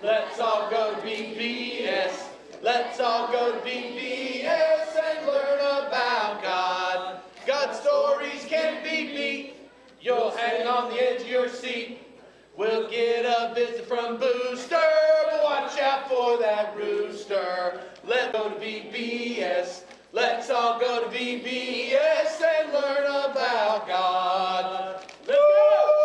Let's all go to VBS. Let's all go to VBS and learn about God. God's stories can't be beat. You'll hang on the edge of your seat. We'll get a visit from Booster, but watch out for that rooster. Let's go to VBS. Let's all go to VBS and learn about God. Let's go!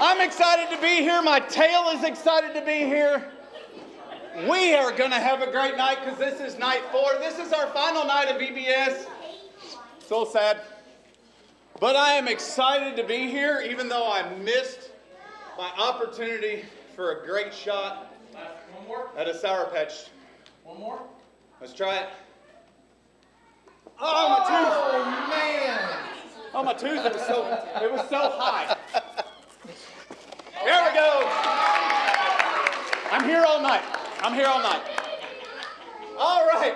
I'm excited to be here. My tail is excited to be here. We are going to have a great night because this is night 4. This is our final night of VBS. So sad. But I am excited to be here, even though I missed my opportunity for a great shot at a Sour Patch. One more? Let's try it. Oh, my tooth. Oh, man. Oh, my tooth. It was so high. There we go. I'm here all night. All right.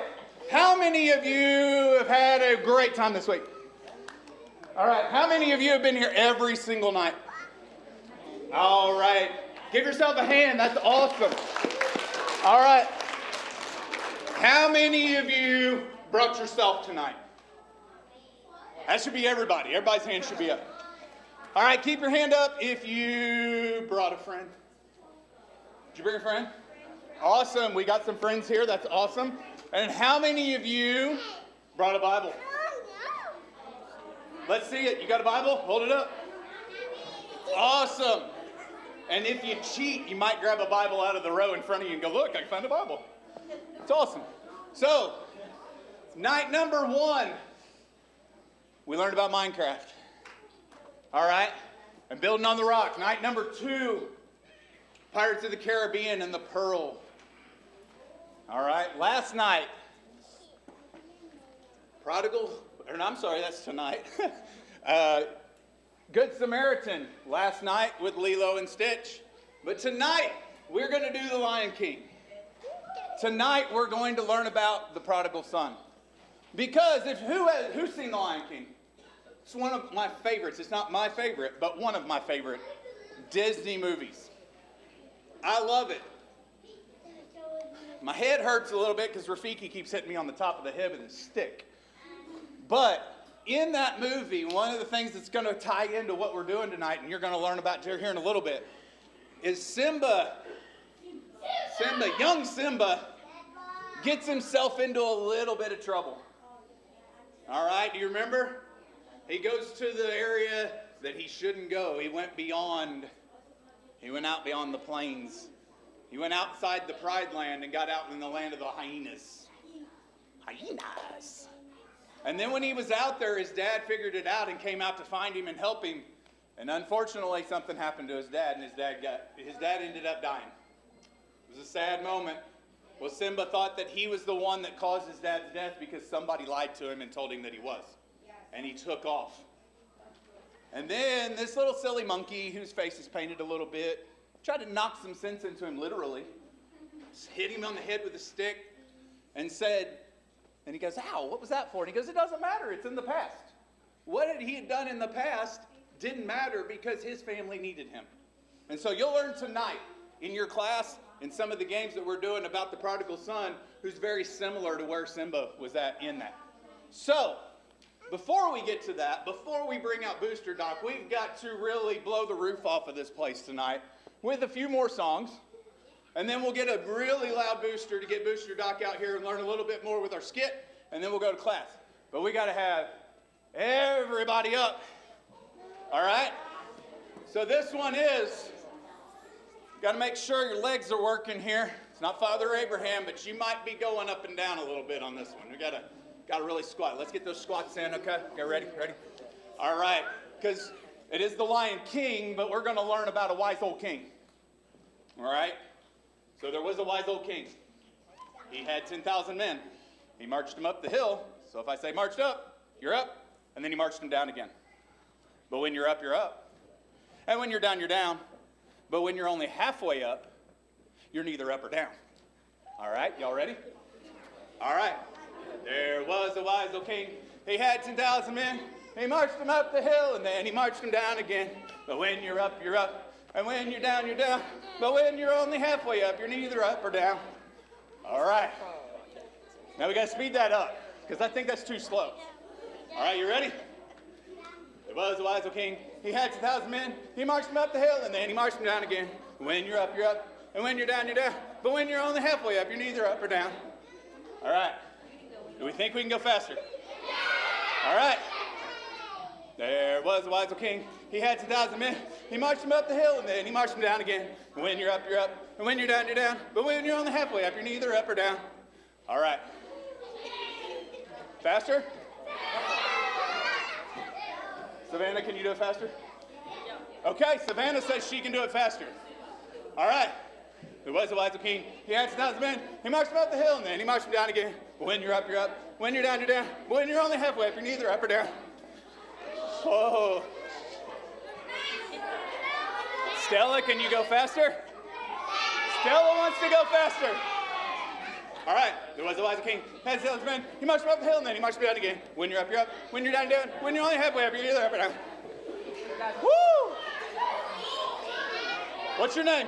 How many of you have had a great time this week? All right. How many of you have been here every single night? All right. Give yourself a hand. That's awesome. All right. How many of you brought yourself tonight? That should be everybody. Everybody's hand should be up. All right, keep your hand up if you brought a friend. Did you bring a friend? Awesome. We got some friends here. That's awesome. And how many of you brought a Bible? Let's see it. You got a Bible? Hold it up. Awesome. And if you cheat, you might grab a Bible out of the row in front of you and go, look, I found a Bible. It's awesome. So, night number 1, we learned about Minecraft. All right, and building on the rock. Night number 2, Pirates of the Caribbean and the Pearl. All right, last night, that's tonight. Good Samaritan last night with Lilo and Stitch. But tonight, we're going to do the Lion King. Tonight, we're going to learn about the prodigal son. Because who's seen the Lion King? It's one of my favorites. It's not my favorite, but one of my favorite Disney movies. I love it. My head hurts a little bit because Rafiki keeps hitting me on the top of the head with his stick. But in that movie, one of the things that's going to tie into what we're doing tonight, and you're going to learn about here in a little bit, is young Simba, gets himself into a little bit of trouble. All right, do you remember? He goes to the area that he shouldn't go. He went out beyond the plains. He went outside the Pride Land and got out in the land of the hyenas. And then when he was out there, his dad figured it out and came out to find him and help him. And unfortunately, something happened to his dad, and his dad ended up dying. It was a sad moment. Well, Simba thought that he was the one that caused his dad's death because somebody lied to him and told him that he was. And he took off. And then this little silly monkey, whose face is painted a little bit, tried to knock some sense into him literally. Just hit him on the head with a stick and he goes, ow, what was that for? And he goes, it doesn't matter, it's in the past. What he had done in the past didn't matter because his family needed him. And so you'll learn tonight in your class, in some of the games that we're doing about the prodigal son, who's very similar to where Simba was at in that. So, before we get to that, before we bring out Booster Doc, we've got to really blow the roof off of this place tonight with a few more songs. And then we'll get a really loud booster to get Booster Doc out here and learn a little bit more with our skit. And then we'll go to class. But we got to have everybody up. All right? So this one is, got to make sure your legs are working here. It's not Father Abraham, but you might be going up and down a little bit on this one. We got to really squat. Let's get those squats in, okay? Okay, ready? All right. Because It is the Lion King, but we're going to learn about a wise old king. All right? So there was a wise old king. He had 10,000 men. He marched them up the hill. So if I say marched up, you're up. And then he marched them down again. But when you're up, you're up. And when you're down, you're down. But when you're only halfway up, you're neither up or down. All right? Y'all ready? All right. There was a wise old king. He had 10,000 men. He marched them up the hill, and then he marched them down again. But when you're up, you're up. And when you're down, you're down. But when you're only halfway up, you're neither up or down. All right. Now we got to speed that up, because I think that's too slow. All right, you ready? There was a wise old king. He had 10,000 men. He marched them up the hill, and then he marched them down again. When you're up, you're up. And when you're down, you're down. But when you're only halfway up, you're neither up or down. All right. Do we think we can go faster? All right. There was a wise old king. He had 10,000 men. He marched them up the hill, and then he marched them down again. And when you're up, you're up. And when you're down, you're down. But when you're only halfway up, you're neither up or down. All right. Faster? Savannah, can you do it faster? Okay, Savannah says she can do it faster. All right. There was a wise old king. He had 10,000 men. He marched them up the hill, and then he marched them down again. But when you're up, you're up. When you're down, you're down. But when you're only halfway up, you're neither up or down. Whoa. Stella, can you go faster? Stella wants to go faster. All right. There was a wise king. Had 10,000 men. He marched up the hill, and then he marched down again. When you're up, you're up. When you're down, you're down. When you're only halfway up, you're either up or down. Woo! What's your name?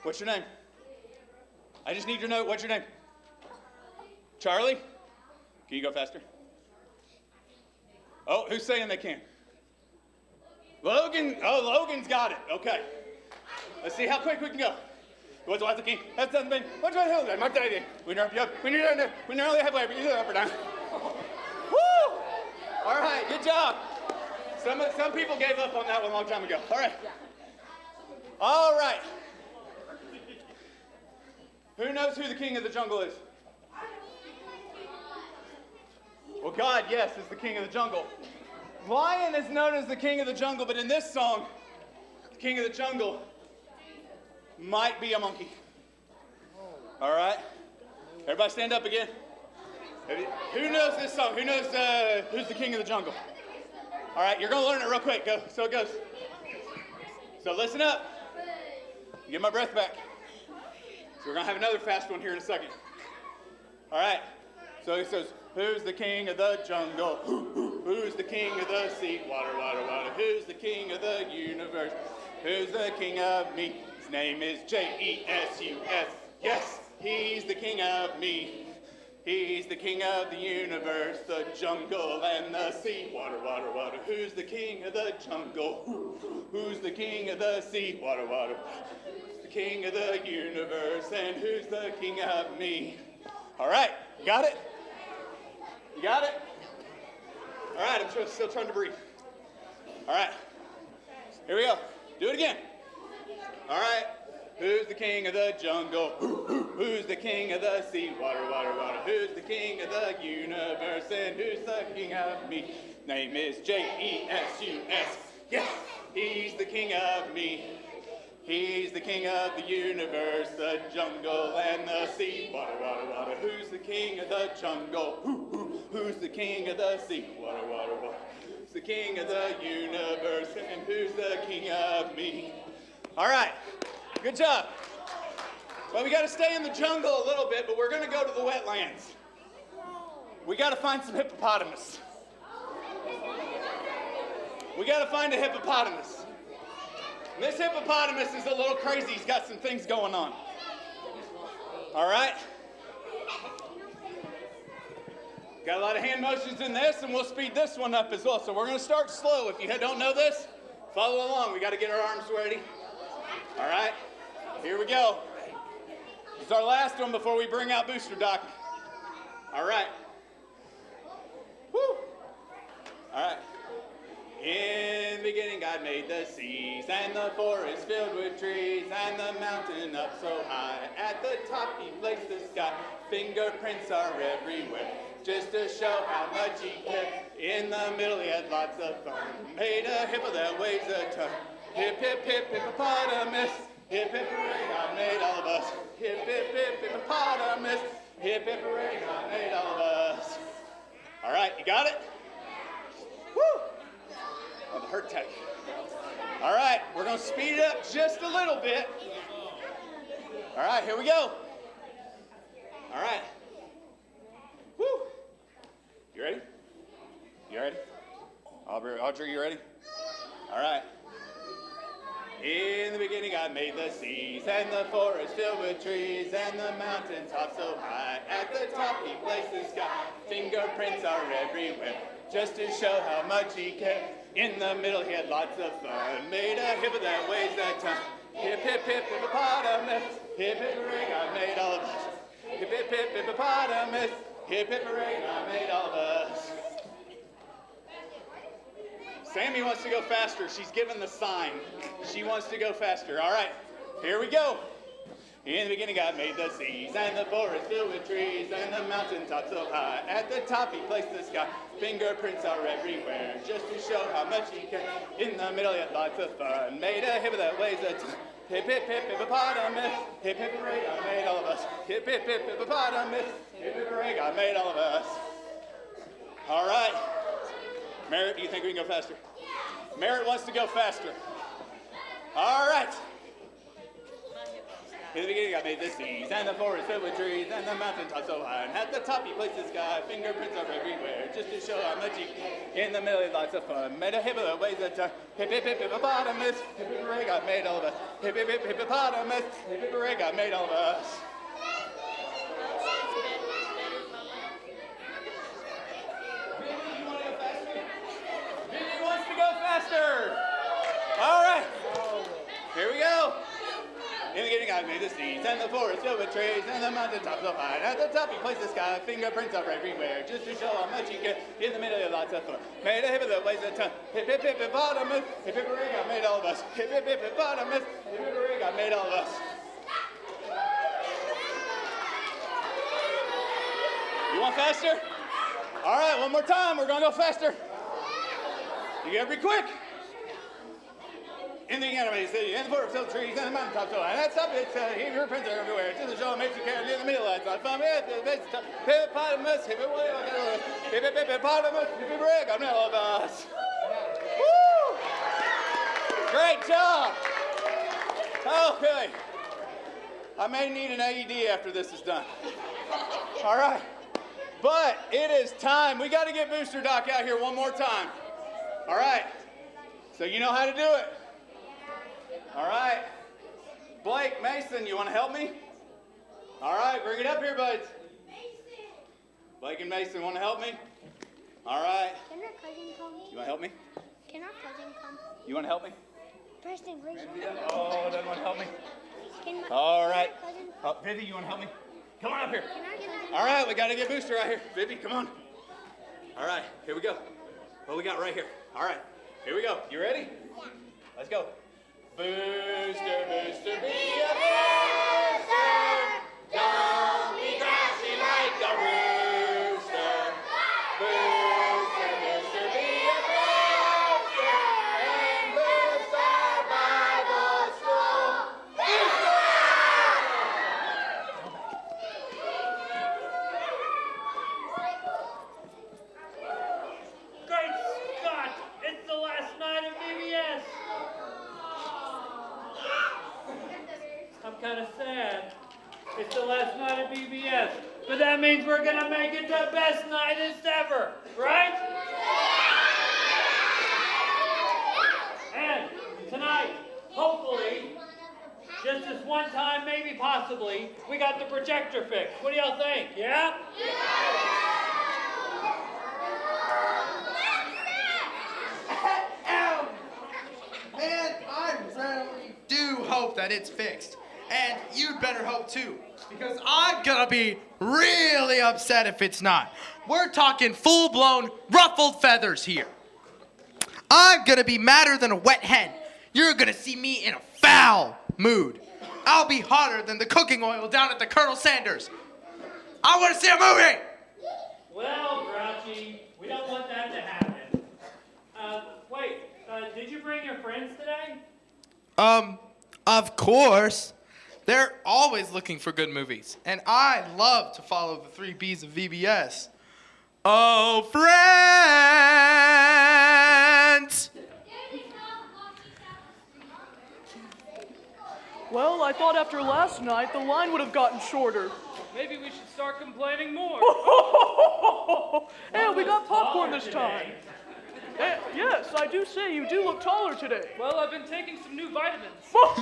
What's your name? I just need your note. What's your name? Charlie? Can you go faster? Oh, who's saying they can? Logan. Oh, Logan's got it. Okay. Let's see how quick we can go. What's the king? That's something. What's the hill? March down again. When you're up, you're up. When you're down there. When you're only halfway up, you're either up or down. Woo! All right, good job. Some people gave up on that one a long time ago. All right. All right. Who knows who the king of the jungle is? Well, God, yes, is the king of the jungle. Lion is known as the king of the jungle, but in this song, the king of the jungle might be a monkey. All right? Everybody stand up again. Who knows this song? Who knows who's the king of the jungle? All right, you're going to learn it real quick. Go. So it goes. So listen up. Get my breath back. So we're going to have another fast one here in a second. All right. So it says, who's the king of the jungle? Who's the king of the sea? Water, water, water. Who's the king of the universe? Who's the king of me? His name is J-E-S-U-S. Yes, he's the king of me. He's the king of the universe, the jungle and the sea. Water, water, water. Who's the king of the jungle? Who's the king of the sea? Water, water. Who's the king of the universe, and who's the king of me? All right, you got it? You got it? All right, I'm still trying to breathe. All right, here we go. Do it again. All right. Who's the king of the jungle? Who's the king of the sea? Water, water, water. Who's the king of the universe? And who's the king of me? Name is J-E-S-U-S. Yes, he's the king of me. He's the king of the universe, the jungle and the sea. Water, water, water. Who's the king of the jungle? Who's the king of the sea? Water, water, water. Who's the king of the universe? And who's the king of me? All right. Good job. Well, we got to stay in the jungle a little bit, but we're going to go to the wetlands. We got to find some hippopotamus. We got to find a hippopotamus. And this hippopotamus is a little crazy. He's got some things going on. All right? Got a lot of hand motions in this, and we'll speed this one up as well. So we're going to start slow. If you don't know this, follow along. We got to get our arms ready. All right? Here we go. This is our last one before we bring out Booster Doc. All right. Woo. All right. In the beginning God made the seas, and the forest filled with trees, and the mountain up so high. At the top he placed the sky, fingerprints are everywhere, just to show how much he cared. In the middle he had lots of fun, made a hippo that weighs a ton. Hip, hip, hip, hippopotamus, hip, hip, hooray, God made all of us. Hip, hip, hip, hippopotamus, hip, hip, hooray, God made all of us. All right, you got it? Woo! Oh, the hurt tech. All right, we're going to speed it up just a little bit. All right, here we go. All right. Woo! You ready? You ready? Audrey, you ready? All right. In the beginning God made the seas, and the forest filled with trees, and the mountain top so high. At the top he placed the sky, fingerprints are everywhere, just to show how much he cared. In the middle he had lots of fun, made a hippo that weighs a ton. Hip, hip, hip, hippopotamus, hip, hip, hooray, God made all of us. Hip, hip, hip, hippopotamus, hip, hip, hooray, God made all of us. Sammy wants to go faster. She's given the sign. She wants to go faster. All right, here we go. In the beginning God made the seas, and the forest filled with trees, and the mountain top so high. At the top he placed the sky, fingerprints are everywhere, just to show how much he cared. In the middle he had lots of fun, made a hippo that weighs a ton. Hip, hip, hip, hippopotamus, hip, hip, hooray, God made all of us. Hip, hip, hip, hippopotamus, hip, hip, hooray, God made all of us. All right. Merritt, do you think we can go faster? Merritt wants to go faster. All right. In the beginning God made the seas, and the forest filled with trees, and the mountain top so high. And at the top he placed the sky, fingerprints are everywhere, just to show how much he cared. In the middle he had lots of fun, made a hippo that weighs a ton. Hip, hip, hip, hippopotamus, hip, hip, hooray, God made all of us. Hip, hip, hip, hippopotamus, hip, hip, hooray, God made all of us. Vinny wants to go faster. All right, here we go. In the beginning God made the seas, and the forest filled with trees, and the mountain top so high. And at the top he placed the sky, fingerprints are everywhere, just to show how much he cared. In the middle he had lots of fun, made a hippo that weighs a ton. Hip, hip, hip, hippopotamus, hip, hip, hooray, God made all of us. Hip, hip, hip, hippopotamus, hip, hip, hooray, God made all of us. You want faster? All right, one more time, we're going to go faster. You gotta be quick. In the animated city, and the forest filled trees, and the mountain top so high. And that's up, it's fingerprints are everywhere. Just to show how much you care. In the middle, that's like fun. Hippopotamus, hippopotamus, hippopotamus, God made all of us. Woo! Great job. Okay. I may need an AED after this is done. All right. But it is time. We got to get Booster Doc out here one more time. All right. So you know how to do it. All right. Blake, Mason, you want to help me? All right, bring it up here, buds. Blake and Mason want to help me? All right. Can our cousin come? You want to help me? Can our cousin come? You want to help me? Preston, bring him. Oh, doesn't want to help me? Can All right. our cousin? Vivi, you want to help me? Come on up here. Can our cousin? All right, we got to get Booster out here. Vivi, come on. All right, here we go. What we got right here? All right, here we go. You ready? Yeah. Let's go. Booster, booster, be a booster. Don't be crashing like a rooster. Booster, booster, be a booster. And boost our Bible school. Booster! Great Scott! It's the last night of VBS. I'm kind of sad. It's the last night of VBS. But that means we're going to make it the best night as ever, right? And tonight, hopefully, just this one time, maybe possibly, we got the projector fixed. What do y'all think? Yeah? Man, I really do hope that it's fixed. And you'd better hope too, because I'm gonna be really upset if it's not. We're talking full-blown ruffled feathers here. I'm gonna be madder than a wet hen. You're gonna see me in a foul mood. I'll be hotter than the cooking oil down at the Colonel Sanders. I want to see a movie! Well, Grouchy, we don't want that to happen. Wait, did you bring your friends today? Of course. They're always looking for good movies, and I love to follow the 3 B's of VBS. Oh, friends! Well, I thought after last night the line would have gotten shorter. Maybe we should start complaining more. Hey, we got popcorn this time. Yes, I do say you do look taller today. Well, I've been taking some new vitamins. All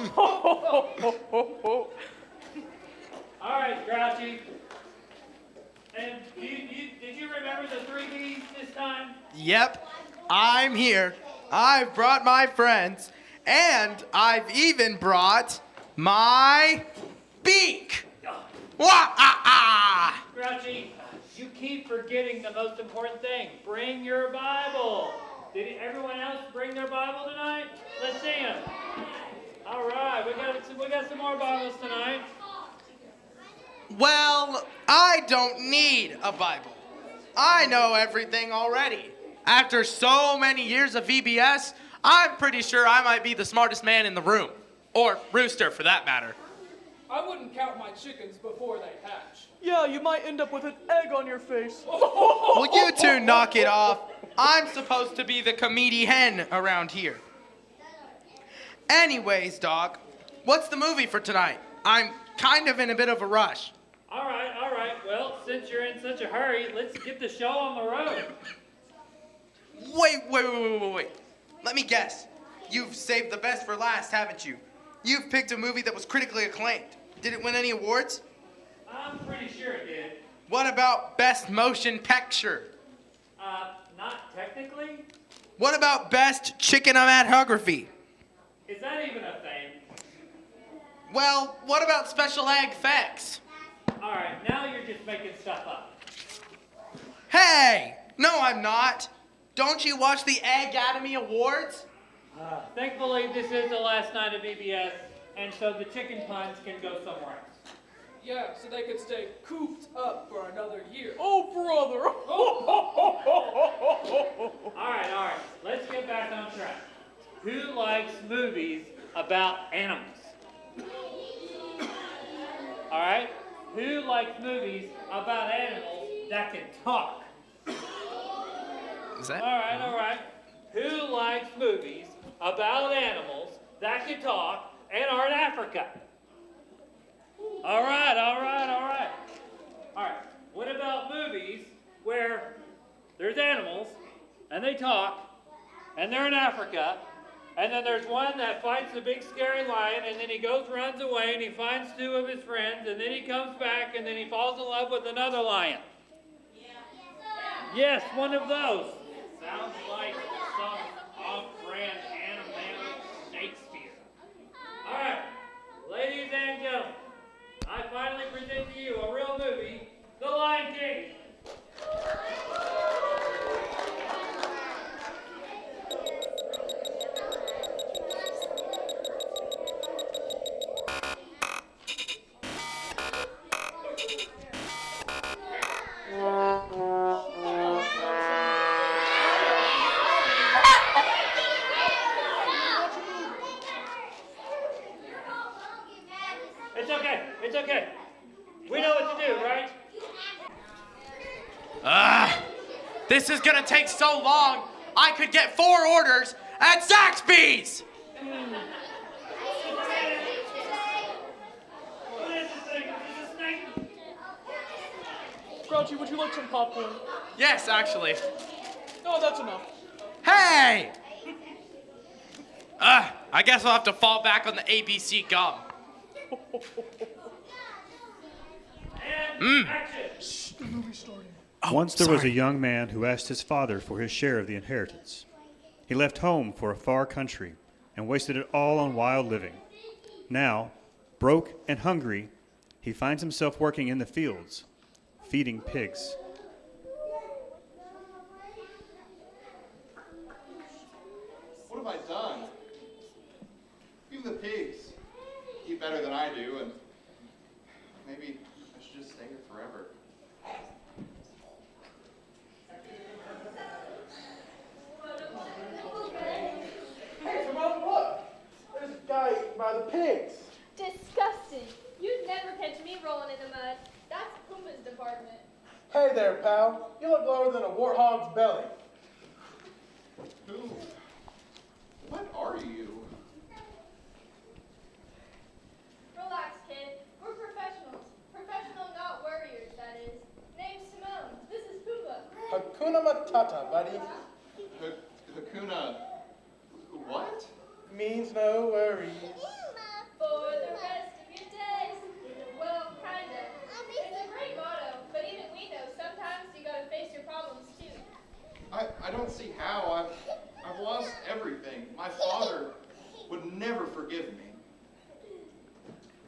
right, Grouchy. And did you remember the 3 B's this time? Yep, I'm here. I've brought my friends, and I've even brought my beak. Wah-ah-ah! Grouchy, you keep forgetting the most important thing. Bring your Bible. Did everyone else bring their Bible tonight? Let's see them. All right, we got some more Bibles tonight. Well, I don't need a Bible. I know everything already. After so many years of VBS, I'm pretty sure I might be the smartest man in the room. Or rooster, for that matter. I wouldn't count my chickens before they hatch. Yeah, you might end up with an egg on your face. Will you two knock it off? I'm supposed to be the comedy hen around here. Anyways, Doc, what's the movie for tonight? I'm kind of in a bit of a rush. All right. Well, since you're in such a hurry, let's get the show on the road. Wait. Let me guess. You've saved the best for last, haven't you? You've picked a movie that was critically acclaimed. Did it win any awards? I'm pretty sure it did. What about Best Motion Picture? Not technically. What about Best Chicken-O-Matography? Is that even a thing? Well, what about Special Egg Effects? All right, now you're just making stuff up. Hey! No, I'm not. Don't you watch the Egg-Ademy Awards? Thankfully, this is the last night of VBS, and so the chicken puns can go somewhere else. Yeah, so they could stay cooped up for another year. Oh, brother. All right. Let's get back on track. Who likes movies about animals? All right? Who likes movies about animals that can talk? Is that? All right. Who likes movies about animals that can talk and are in Africa? All right. What about movies where there's animals and they talk and they're in Africa, and then there's one that fights the big scary lion, and then he runs away and he finds 2 of his friends, and then he comes back and then he falls in love with another lion? Yes, one of those. Sounds like some off-brand animated Shakespeare. All right, ladies and gentlemen, I finally present to you a real movie, The Lion King. It's okay. We know what to do, right? This is gonna take so long, I could get 4 orders at Zaxby's! What is this thing? Is this thing? Grouchy, would you like some popcorn? Yes, actually. No, that's enough. Hey! I guess I'll have to fall back on the ABC gum. And action! The movie's starting. Once there was a sorry. young man who asked his father for his share of the inheritance. He left home for a far country and wasted it all on wild living. Now, broke and hungry, he finds himself working in the fields, feeding pigs. better than I do, and maybe I should just stay here forever. Hey, Simone, look! There's a guy eaten by the pigs. Disgusting. You'd never catch me rolling in the mud. That's Pumbaa's department. Hey there, pal. You look lower than a warthog's belly. Who? What are you? Relax, kid. We're professionals. Professional, not warriors, that is. Name's Simone. This is Pumbaa. Hakuna Matata, buddy. Hakuna. What? Means no worries. For the rest of your days. Well, kinda. It's a great motto, but even we know sometimes you gotta face your problems too. I don't see how. I've lost everything. My father would never forgive me.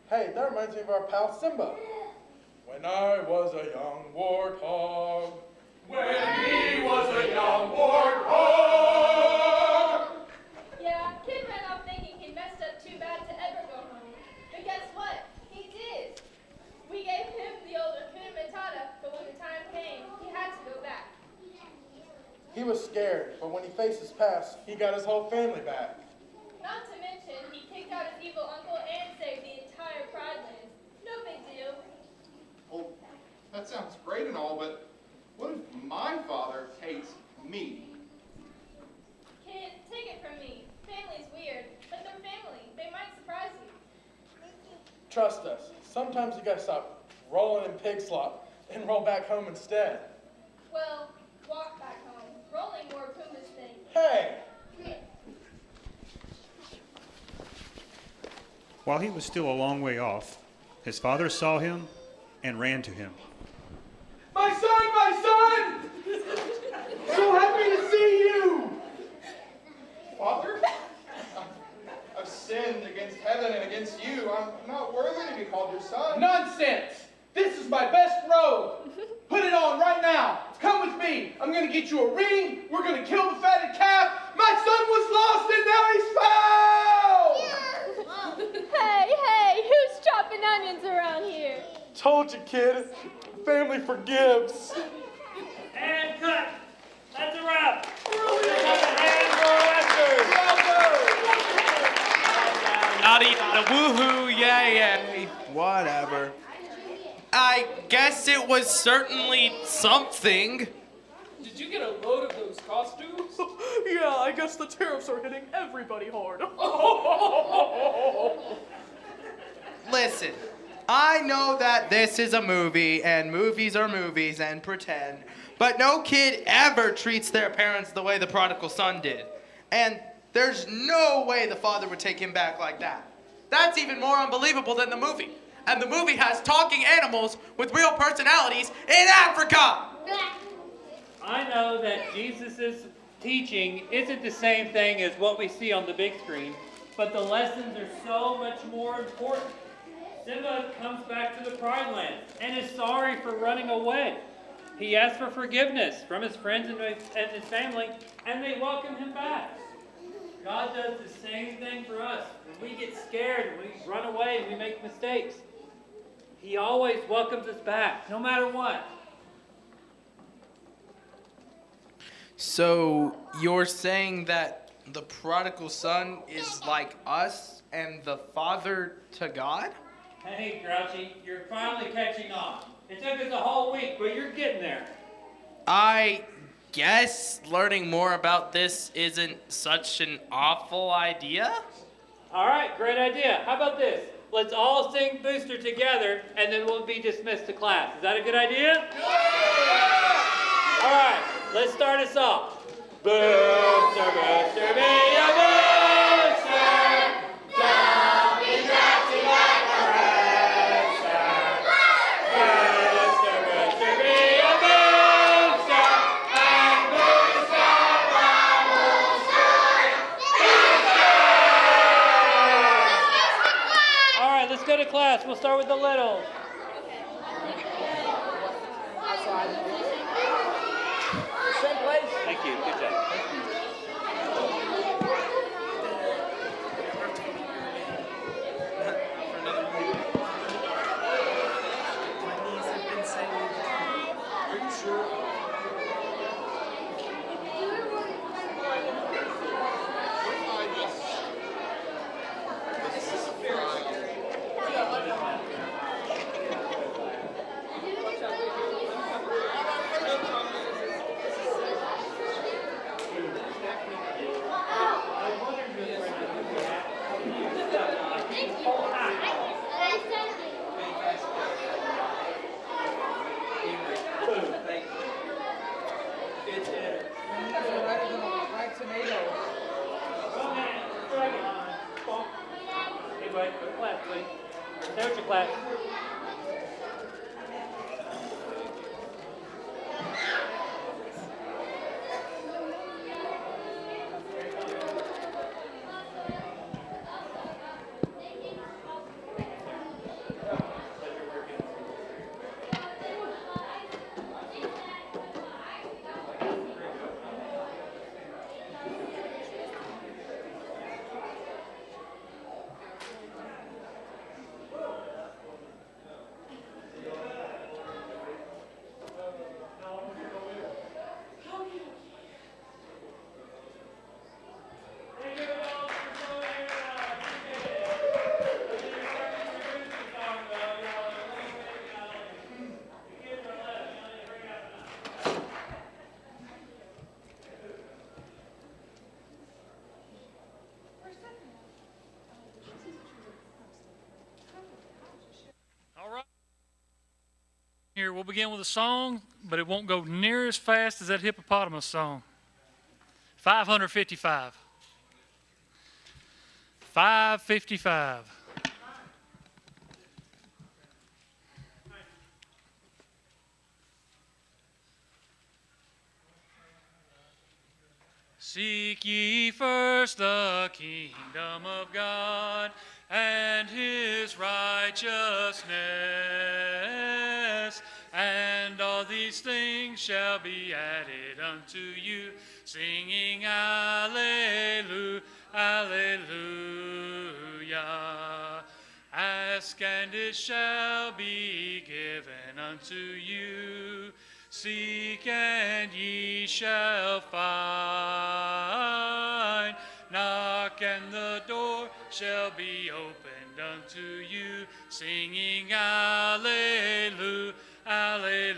Hey, that reminds me of our pal Simba. When I was a young warthog. Yeah, kid ran off thinking he messed up too bad to ever go home. But guess what? He did. We gave him the old Hakuna Matata, but when the time came, he had to go back. He was scared, but when he faced his past, he got his whole family back. Not to mention, he kicked out his evil uncle and saved the entire Pride Lands. No big deal. Well, that sounds great and all, but what if my father hates me? Kid, take it from me. Family's weird, but they're family. They might surprise you. Trust us, sometimes you gotta stop rolling in pig slop and roll back home instead. Well, walk back home. Rolling more Pumbaa's thing. Hey! While he was still a long way off, his father saw him and ran to him. My son, my son! So happy to see you! Father? I've sinned against heaven and against you. I'm not worthy to be called your son. Nonsense! This is my best robe! Put it on right now! Come with me! I'm gonna get you a ring! We're gonna kill the fatted calf! My son was lost and now he's found! Hey, who's chopping onions around here? Told you, kid. Family forgives. And cut. That's a wrap. Yada yada, woohoo, yay, yay, whatever. I guess it was certainly something. Did you get a load of those costumes? Yeah, I guess the tariffs are hitting everybody hard. Listen, I know that this is a movie, and movies are movies, and pretend, but no kid ever treats their parents the way the prodigal son did. And there's no way the father would take him back like that. That's even more unbelievable than the movie. And the movie has talking animals with real personalities in Africa! I know that Jesus' teaching isn't the same thing as what we see on the big screen, but the lessons are so much more important. Simba comes back to the Pride Land and is sorry for running away. He asks for forgiveness from his friends and his family, and they welcome him back. God does the same thing for us. When we get scared, we run away, and we make mistakes. He always welcomes us back, no matter what. So, you're saying that the prodigal son is like us and the father to God? Hey, Grouchy, you're finally catching on. It took us a whole week, but you're getting there. I guess learning more about this isn't such an awful idea? All right, great idea. How about this? Let's all sing Booster together, and then we'll be dismissed to class. Is that a good idea? Yeah! All right, let's start us off. Booster, Booster, be a booster. Don't be nasty like a rooster. Booster, Booster, be a booster. And booster, all right, let's go to class. We'll start with the littles. Thank you. Good job. For another Anyway, clap, please. There's your clap. All right. Here, we'll begin with a song, but it won't go near as fast as that hippopotamus song. 555. 555. Seek ye first the kingdom of God and his righteousness, and all these things shall be added unto you, singing Alleluia, Alleluia. Ask and it shall be given unto you. Seek and ye shall find. Knock and the door shall be opened unto you, singing Alleluia, Alleluia.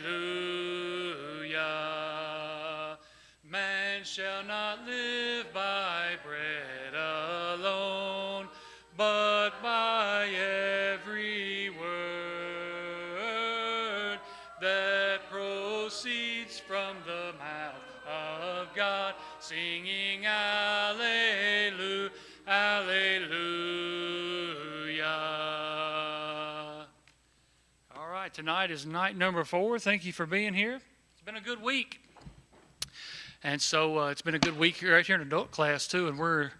Man shall not live by bread alone, but by every word that proceeds from the mouth of God, singing Alleluia, Alleluia. All right, tonight is night number 4. Thank you for being here. It's been a good week. And so it's been a good week right here in adult class too, and we're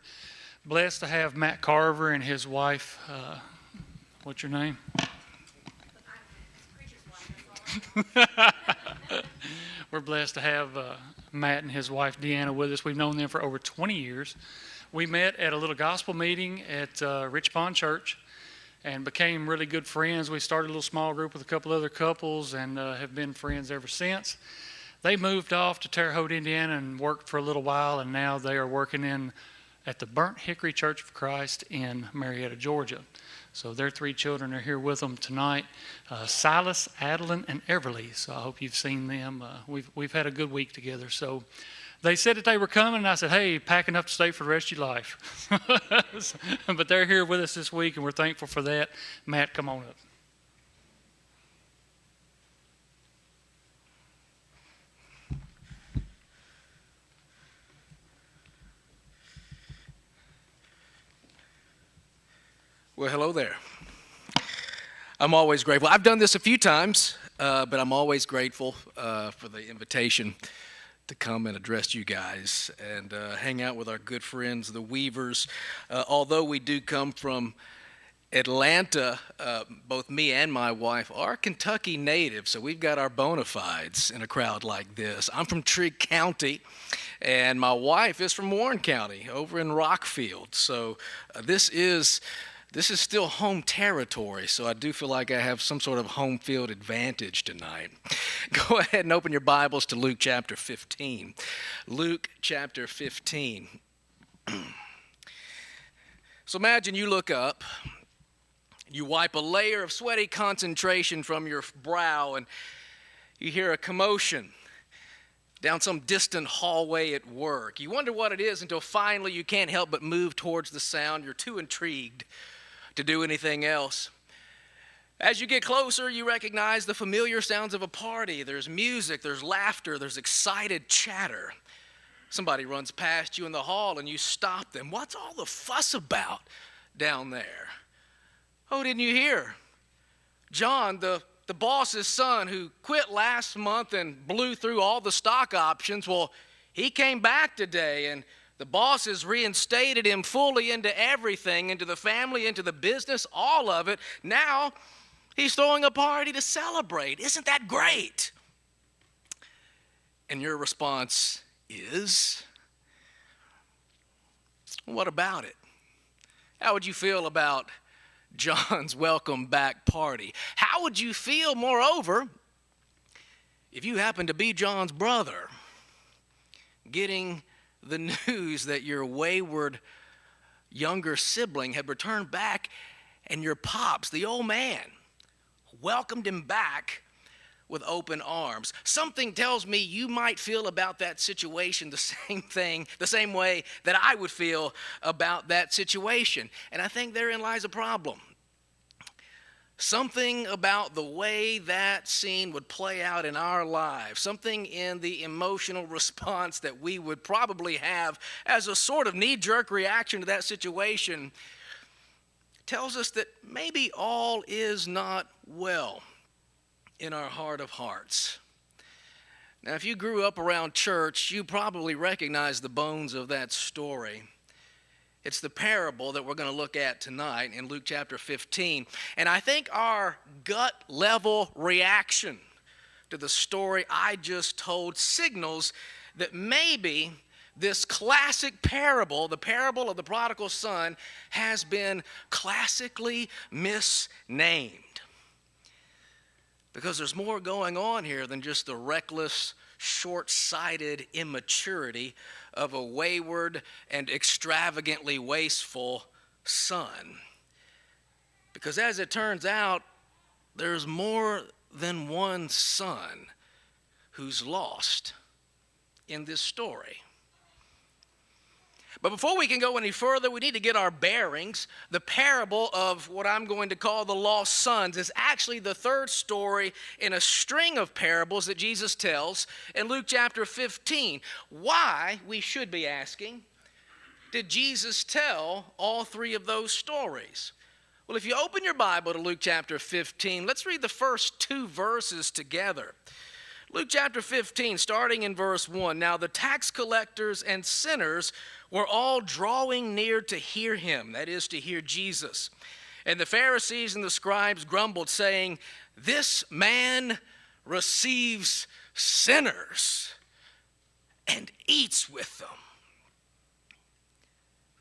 blessed to have Matt Carver and his wife, what's your name? We're blessed to have Matt and his wife Deanna with us. We've known them for over 20 years. We met at a little gospel meeting at Rich Pond Church and became really good friends. We started a little small group with a couple other couples and have been friends ever since. They moved off to Terre Haute, Indiana and worked for a little while, and now they are working at the Burnt Hickory Church of Christ in Marietta, Georgia. So their 3 children are here with them tonight, Silas, Adeline, and Everly. So I hope you've seen them. We've had a good week together. So they said that they were coming, and I said, hey, pack enough to stay for the rest of your life. But they're here with us this week, and we're thankful for that. Matt, come on up. Well, hello there. I'm always grateful. I've done this a few times, but I'm always grateful for the invitation to come and address you guys and hang out with our good friends, the Weavers. Although we do come from Atlanta, both me and my wife are Kentucky natives, so we've got our bona fides in a crowd like this. I'm from Trigg County, and my wife is from Warren County, over in Rockfield. So this is still home territory, so I do feel like I have some sort of home field advantage tonight. Go ahead and open your Bibles to Luke chapter 15. Luke chapter 15. So imagine you look up, you wipe a layer of sweaty concentration from your brow, and you hear a commotion down some distant hallway at work. You wonder what it is until finally you can't help but move towards the sound. You're too intrigued to do anything else. As you get closer, you recognize the familiar sounds of a party. There's music, there's laughter, there's excited chatter. Somebody runs past you in the hall and you stop them. What's all the fuss about down there? Oh, didn't you hear? John, the boss's son who quit last month and blew through all the stock options, well, he came back today and the boss has reinstated him fully into everything, into the family, into the business, all of it. Now he's throwing a party to celebrate. Isn't that great? And your response is, what about it? How would you feel about John's welcome back party? How would you feel, moreover, if you happened to be John's brother, getting the news that your wayward younger sibling had returned back and your pops, the old man, welcomed him back with open arms? Something tells me you might feel about that situation the same way that I would feel about that situation. And I think therein lies a problem. Something about the way that scene would play out in our lives, something in the emotional response that we would probably have as a sort of knee-jerk reaction to that situation, tells us that maybe all is not well in our heart of hearts. Now, if you grew up around church, you probably recognize the bones of that story. It's the parable that we're going to look at tonight in Luke chapter 15. And I think our gut level reaction to the story I just told signals that maybe this classic parable, the parable of the prodigal son, has been classically misnamed. Because there's more going on here than just the reckless, short-sighted immaturity of a wayward and extravagantly wasteful son. Because as it turns out, there's more than one son who's lost in this story. But before we can go any further, we need to get our bearings. The parable of what I'm going to call the lost sons is actually the third story in a string of parables that Jesus tells in Luke chapter 15. Why, we should be asking, did Jesus tell all three of those stories? Well, if you open your Bible to Luke chapter 15, let's read the first two verses together. Luke chapter 15, starting in verse 1. Now the tax collectors and sinners were all drawing near to hear him, that is, to hear Jesus. And the Pharisees and the scribes grumbled, saying, "This man receives sinners and eats with them."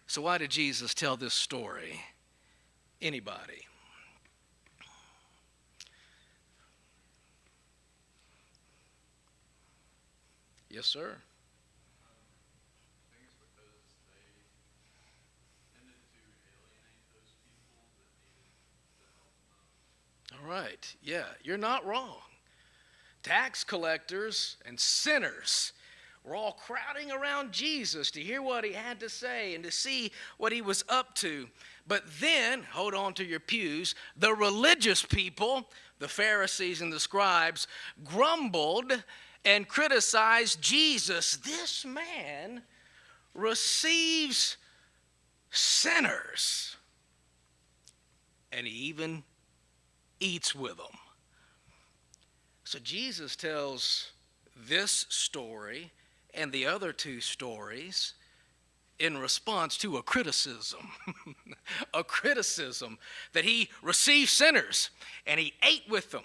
So why did Jesus tell this story? Anybody? Yes, sir. All right, yeah, you're not wrong. Tax collectors and sinners were all crowding around Jesus to hear what he had to say and to see what he was up to. But then, hold on to your pews, the religious people, the Pharisees and the scribes, grumbled and criticized Jesus. This man receives sinners, and he even eats with them. So Jesus tells this story and the other two stories in response to a criticism. A criticism that he received sinners and he ate with them.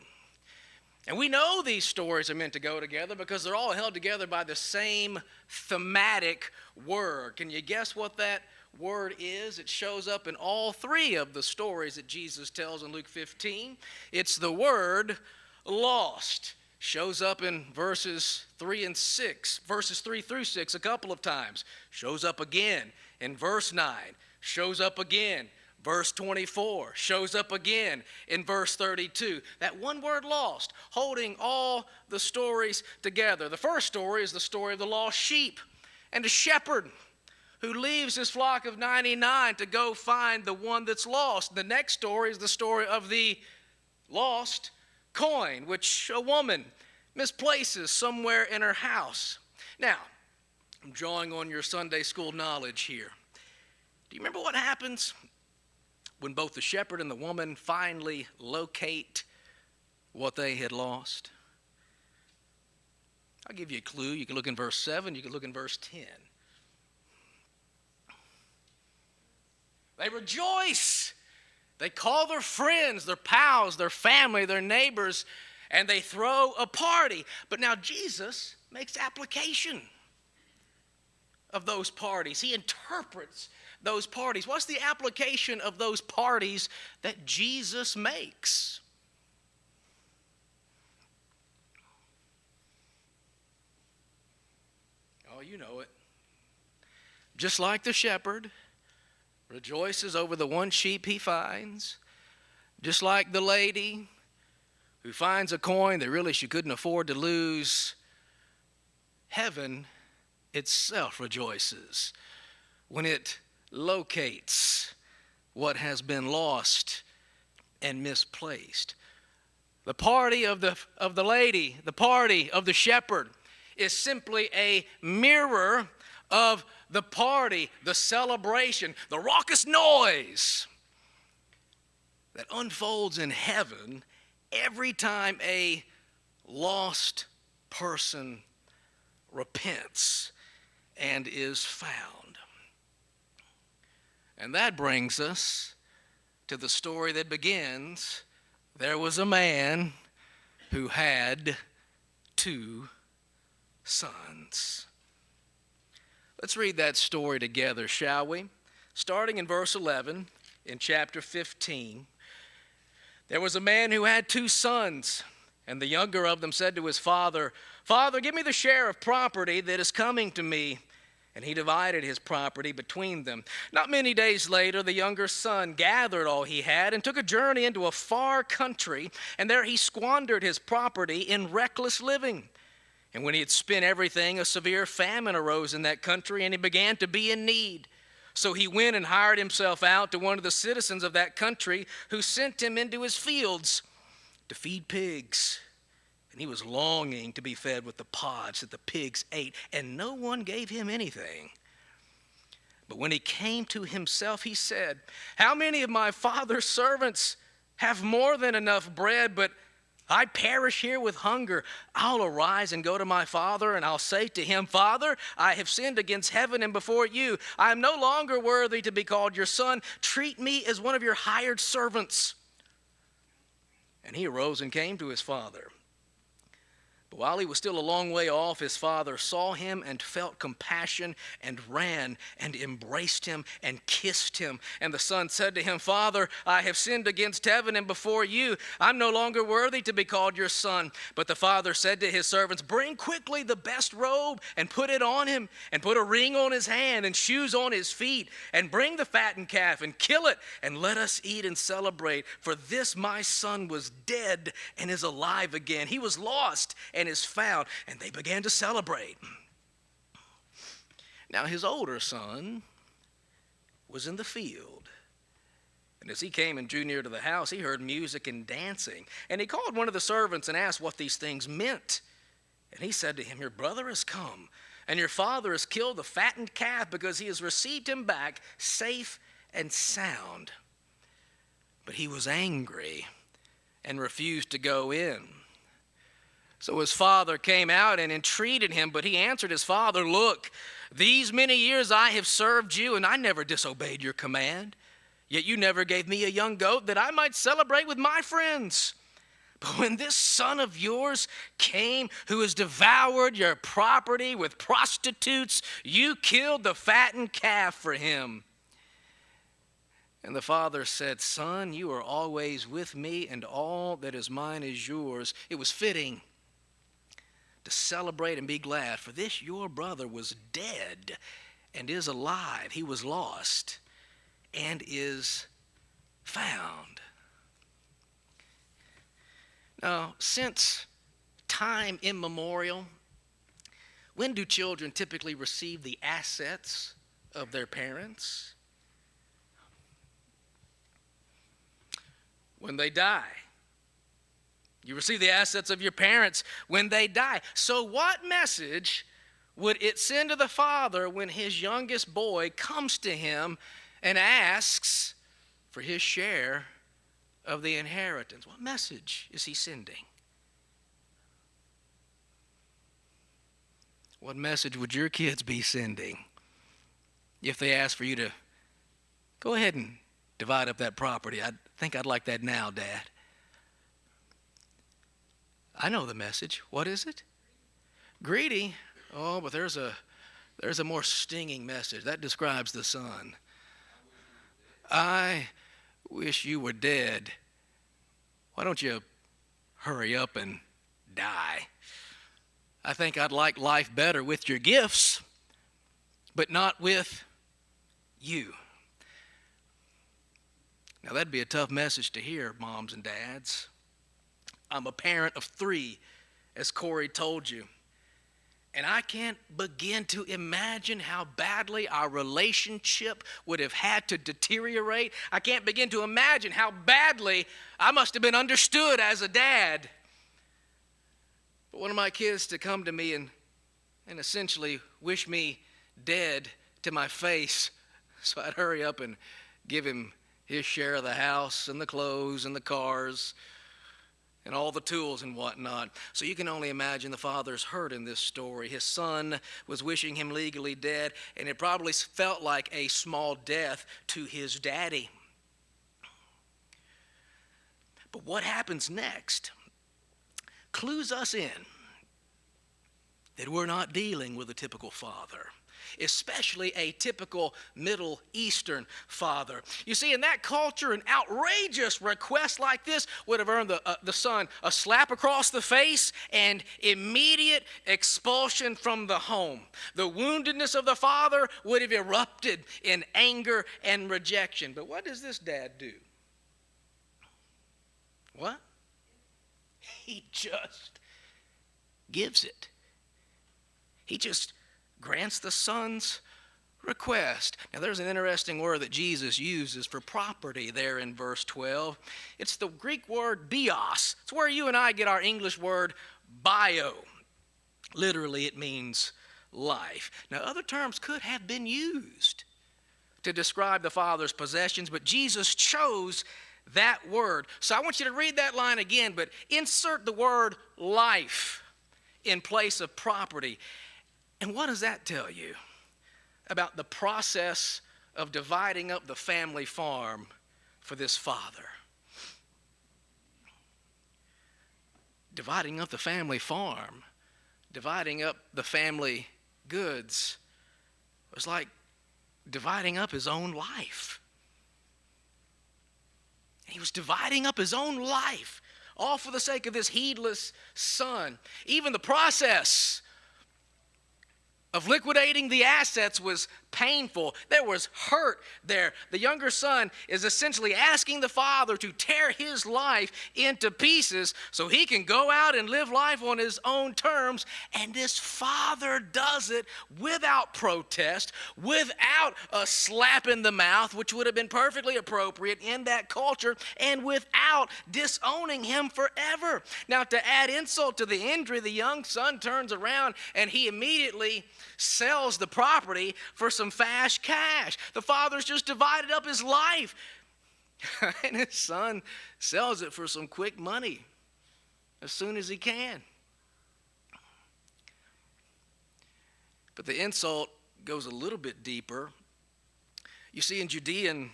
And we know these stories are meant to go together because they're all held together by the same thematic word. Can you guess what that word is? It shows up in all three of the stories that Jesus tells in Luke 15. It's the word lost. Shows up in verses 3 through 6 a couple of times. Shows up again in verse 9. Shows up again. Verse 24 shows up again in verse 32. That one word lost, holding all the stories together. The first story is the story of the lost sheep and a shepherd who leaves his flock of 99 to go find the one that's lost. The next story is the story of the lost coin, which a woman misplaces somewhere in her house. Now, I'm drawing on your Sunday school knowledge here. Do you remember what happens when both the shepherd and the woman finally locate what they had lost? I'll give you a clue. You can look in verse 7, you can look in verse 10. They rejoice. They call their friends, their pals, their family, their neighbors, and they throw a party. But now Jesus makes application of those parties. He interprets those parties. What's the application of those parties that Jesus makes? Oh, you know it. Just like the shepherd rejoices over the one sheep he finds, just like the lady who finds a coin that really she couldn't afford to lose, heaven itself rejoices when it locates what has been lost and misplaced. The party of the lady, the party of the shepherd, is simply a mirror of the party, the celebration, the raucous noise that unfolds in heaven every time a lost person repents and is found. And that brings us to the story that begins, there was a man who had 2 sons. Let's read that story together, shall we? Starting in verse 11 in chapter 15. There was a man who had 2 sons, and the younger of them said to his father, "Father, give me the share of property that is coming to me." And he divided his property between them. Not many days later, the younger son gathered all he had and took a journey into a far country, and there he squandered his property in reckless living. And when he had spent everything, a severe famine arose in that country, and he began to be in need. So he went and hired himself out to one of the citizens of that country, who sent him into his fields to feed pigs. And he was longing to be fed with the pods that the pigs ate, and no one gave him anything. But when he came to himself, he said, "How many of my father's servants have more than enough bread, but I perish here with hunger? I'll arise and go to my father, and I'll say to him, 'Father, I have sinned against heaven and before you. I am no longer worthy to be called your son. Treat me as one of your hired servants.' And he arose and came to his father. But while he was still a long way off, his father saw him and felt compassion and ran and embraced him and kissed him. And the son said to him, 'Father, I have sinned against heaven and before you. I'm no longer worthy to be called your son.' But the father said to his servants, 'Bring quickly the best robe and put it on him, and put a ring on his hand and shoes on his feet, and bring the fattened calf and kill it, and let us eat and celebrate. For this my son was dead and is alive again. He was lost and is found.' And they began to celebrate. Now his older son was in the field. And as he came and drew near to the house, he heard music and dancing. And he called one of the servants and asked what these things meant. And he said to him, 'Your brother has come, and your father has killed the fattened calf, because he has received him back safe and sound.' But he was angry and refused to go in. So his father came out and entreated him, but he answered his father, 'Look, these many years I have served you, and I never disobeyed your command. Yet you never gave me a young goat that I might celebrate with my friends. But when this son of yours came, who has devoured your property with prostitutes, you killed the fattened calf for him.' And the father said, 'Son, you are always with me, and all that is mine is yours.' It was fitting to celebrate and be glad, for this your brother was dead and is alive. He was lost and is found." Now, since time immemorial, when do children typically receive the assets of their parents? When they die. You receive the assets of your parents when they die. So what message would it send to the father when his youngest boy comes to him and asks for his share of the inheritance? What message is he sending? What message would your kids be sending if they asked for you to go ahead and divide up that property? I think I'd like that now, Dad. I know the message. What is it? Greedy. Oh, but there's a more stinging message. That describes the son. I wish you were dead. Why don't you hurry up and die? I think I'd like life better with your gifts, but not with you. Now, that'd be a tough message to hear, moms and dads. I'm a parent of 3, as Corey told you. And I can't begin to imagine how badly our relationship would have had to deteriorate. I can't begin to imagine how badly I must have been understood as a dad. But one of my kids to come to me and essentially wish me dead to my face, so I'd hurry up and give him his share of the house and the clothes and the cars and all the tools and whatnot. So you can only imagine the father's hurt in this story. His son was wishing him legally dead, and it probably felt like a small death to his daddy. But what happens next clues us in that we're not dealing with a typical father, especially a typical Middle Eastern father. You see, in that culture, an outrageous request like this would have earned the son a slap across the face and immediate expulsion from the home. The woundedness of the father would have erupted in anger and rejection. But what does this dad do? What? He just gives it. He just grants the son's request. Now, there's an interesting word that Jesus uses for property there in verse 12. It's the Greek word bios. It's where you and I get our English word bio. Literally, it means life. Now, other terms could have been used to describe the father's possessions, but Jesus chose that word. So I want you to read that line again, but insert the word life in place of property. And what does that tell you about the process of dividing up the family farm for this father? Dividing up the family farm, dividing up the family goods was like dividing up his own life. He was dividing up his own life, all for the sake of this heedless son. Even the process of liquidating the assets was painful. There was hurt there. The younger son is essentially asking the father to tear his life into pieces so he can go out and live life on his own terms. And this father does it without protest, without a slap in the mouth, which would have been perfectly appropriate in that culture, and without disowning him forever. Now, to add insult to the injury, the young son turns around and he immediately sells the property for some fast cash. The father's just divided up his life. And his son sells it for some quick money as soon as he can. But the insult goes a little bit deeper. You see, in Judean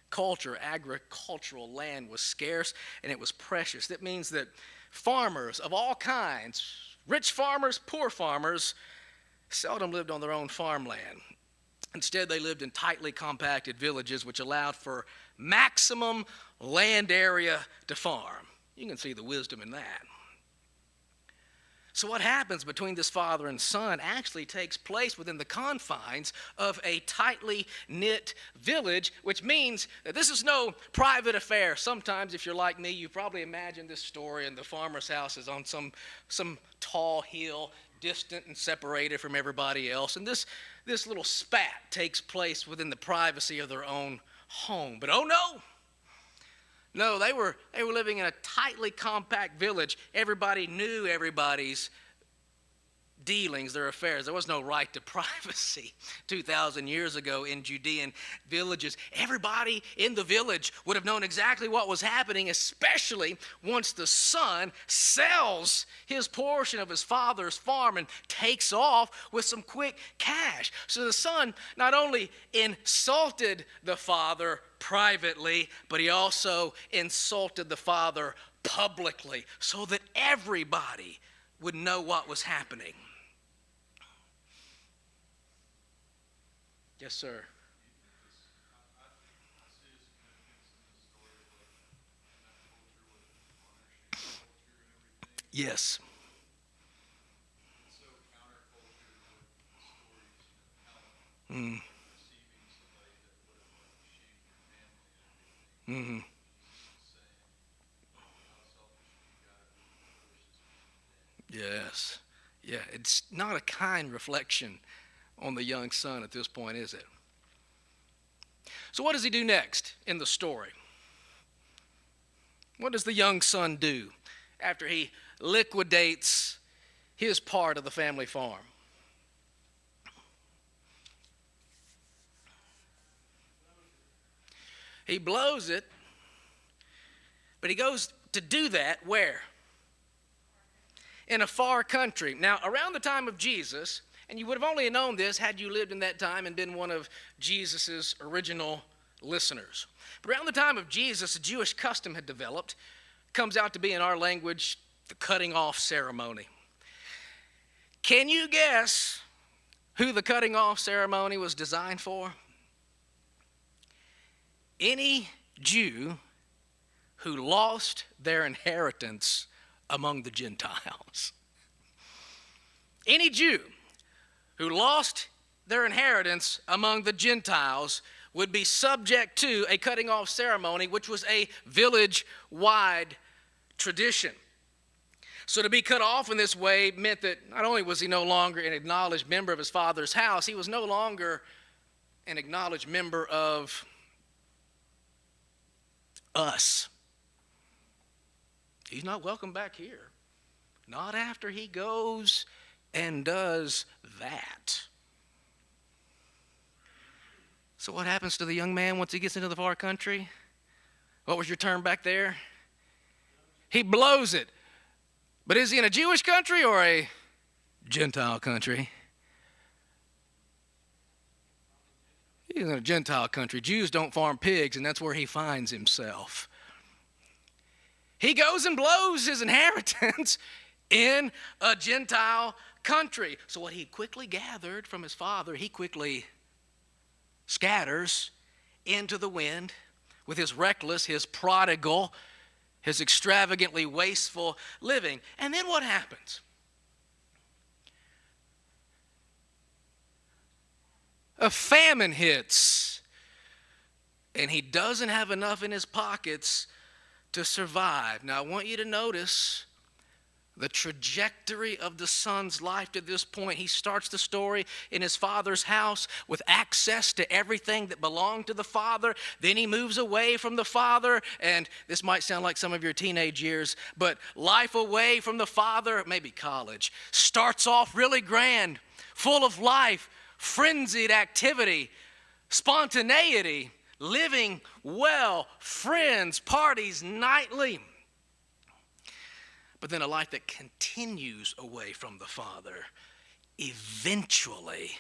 culture, agricultural land was scarce and it was precious. That means that farmers of all kinds, rich farmers, poor farmers, seldom lived on their own farmland. Instead, they lived in tightly compacted villages which allowed for maximum land area to farm. You can see the wisdom in that. So what happens between this father and son actually takes place within the confines of a tightly knit village, which means that this is no private affair. Sometimes, if you're like me, you probably imagine this story and the farmer's house is on some tall hill distant and separated from everybody else. And this little spat takes place within the privacy of their own home. But oh no! No, they were living in a tightly compact village. Everybody knew everybody's dealings, their affairs. There was no right to privacy 2,000 years ago in Judean villages. Everybody in the village would have known exactly what was happening, especially once the son sells his portion of his father's farm and takes off with some quick cash. So the son not only insulted the father privately, but he also insulted the father publicly so that everybody would know what was happening. Yes, sir. Yes. Mm. Mm-hmm. Yes. Yeah, it's not a kind reflection on the young son at this point, is it? So what does he do next in the story? What does the young son do after he liquidates his part of the family farm? He blows it, but he goes to do that where? In a far country. Now, around the time of Jesus, and you would have only known this had you lived in that time and been one of Jesus' original listeners. But around the time of Jesus, a Jewish custom had developed. Comes out to be in our language, the cutting off ceremony. Can you guess who the cutting off ceremony was designed for? Any Jew who lost their inheritance among the Gentiles. Any Jew who lost their inheritance among the Gentiles would be subject to a cutting off ceremony, which was a village-wide tradition. So to be cut off in this way meant that not only was he no longer an acknowledged member of his father's house, he was no longer an acknowledged member of us. He's not welcome back here. Not after he goes and does that. So what happens to the young man once he gets into the far country? What was your term back there? He blows it. But is he in a Jewish country or a Gentile country? He's in a Gentile country. Jews don't farm pigs, and that's where he finds himself. He goes and blows his inheritance in a Gentile country. So what he quickly gathered from his father, he quickly scatters into the wind with his reckless, his prodigal, his extravagantly wasteful living. And then what happens? A famine hits, and he doesn't have enough in his pockets to survive. Now, I want you to notice the trajectory of the son's life to this point. He starts the story in his father's house with access to everything that belonged to the father. Then he moves away from the father, and this might sound like some of your teenage years, but life away from the father, maybe college, starts off really grand, full of life, frenzied activity, spontaneity, living well, friends, parties nightly. But then a life that continues away from the Father eventually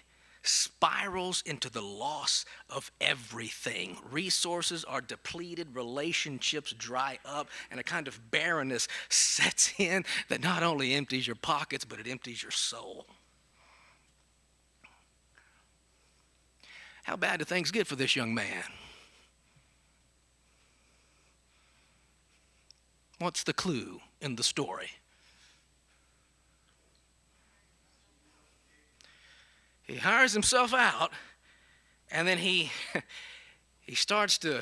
spirals into the loss of everything. Resources are depleted, relationships dry up, and a kind of barrenness sets in that not only empties your pockets, but it empties your soul. How bad do things get for this young man? What's the clue in the story? He hires himself out, and then he starts to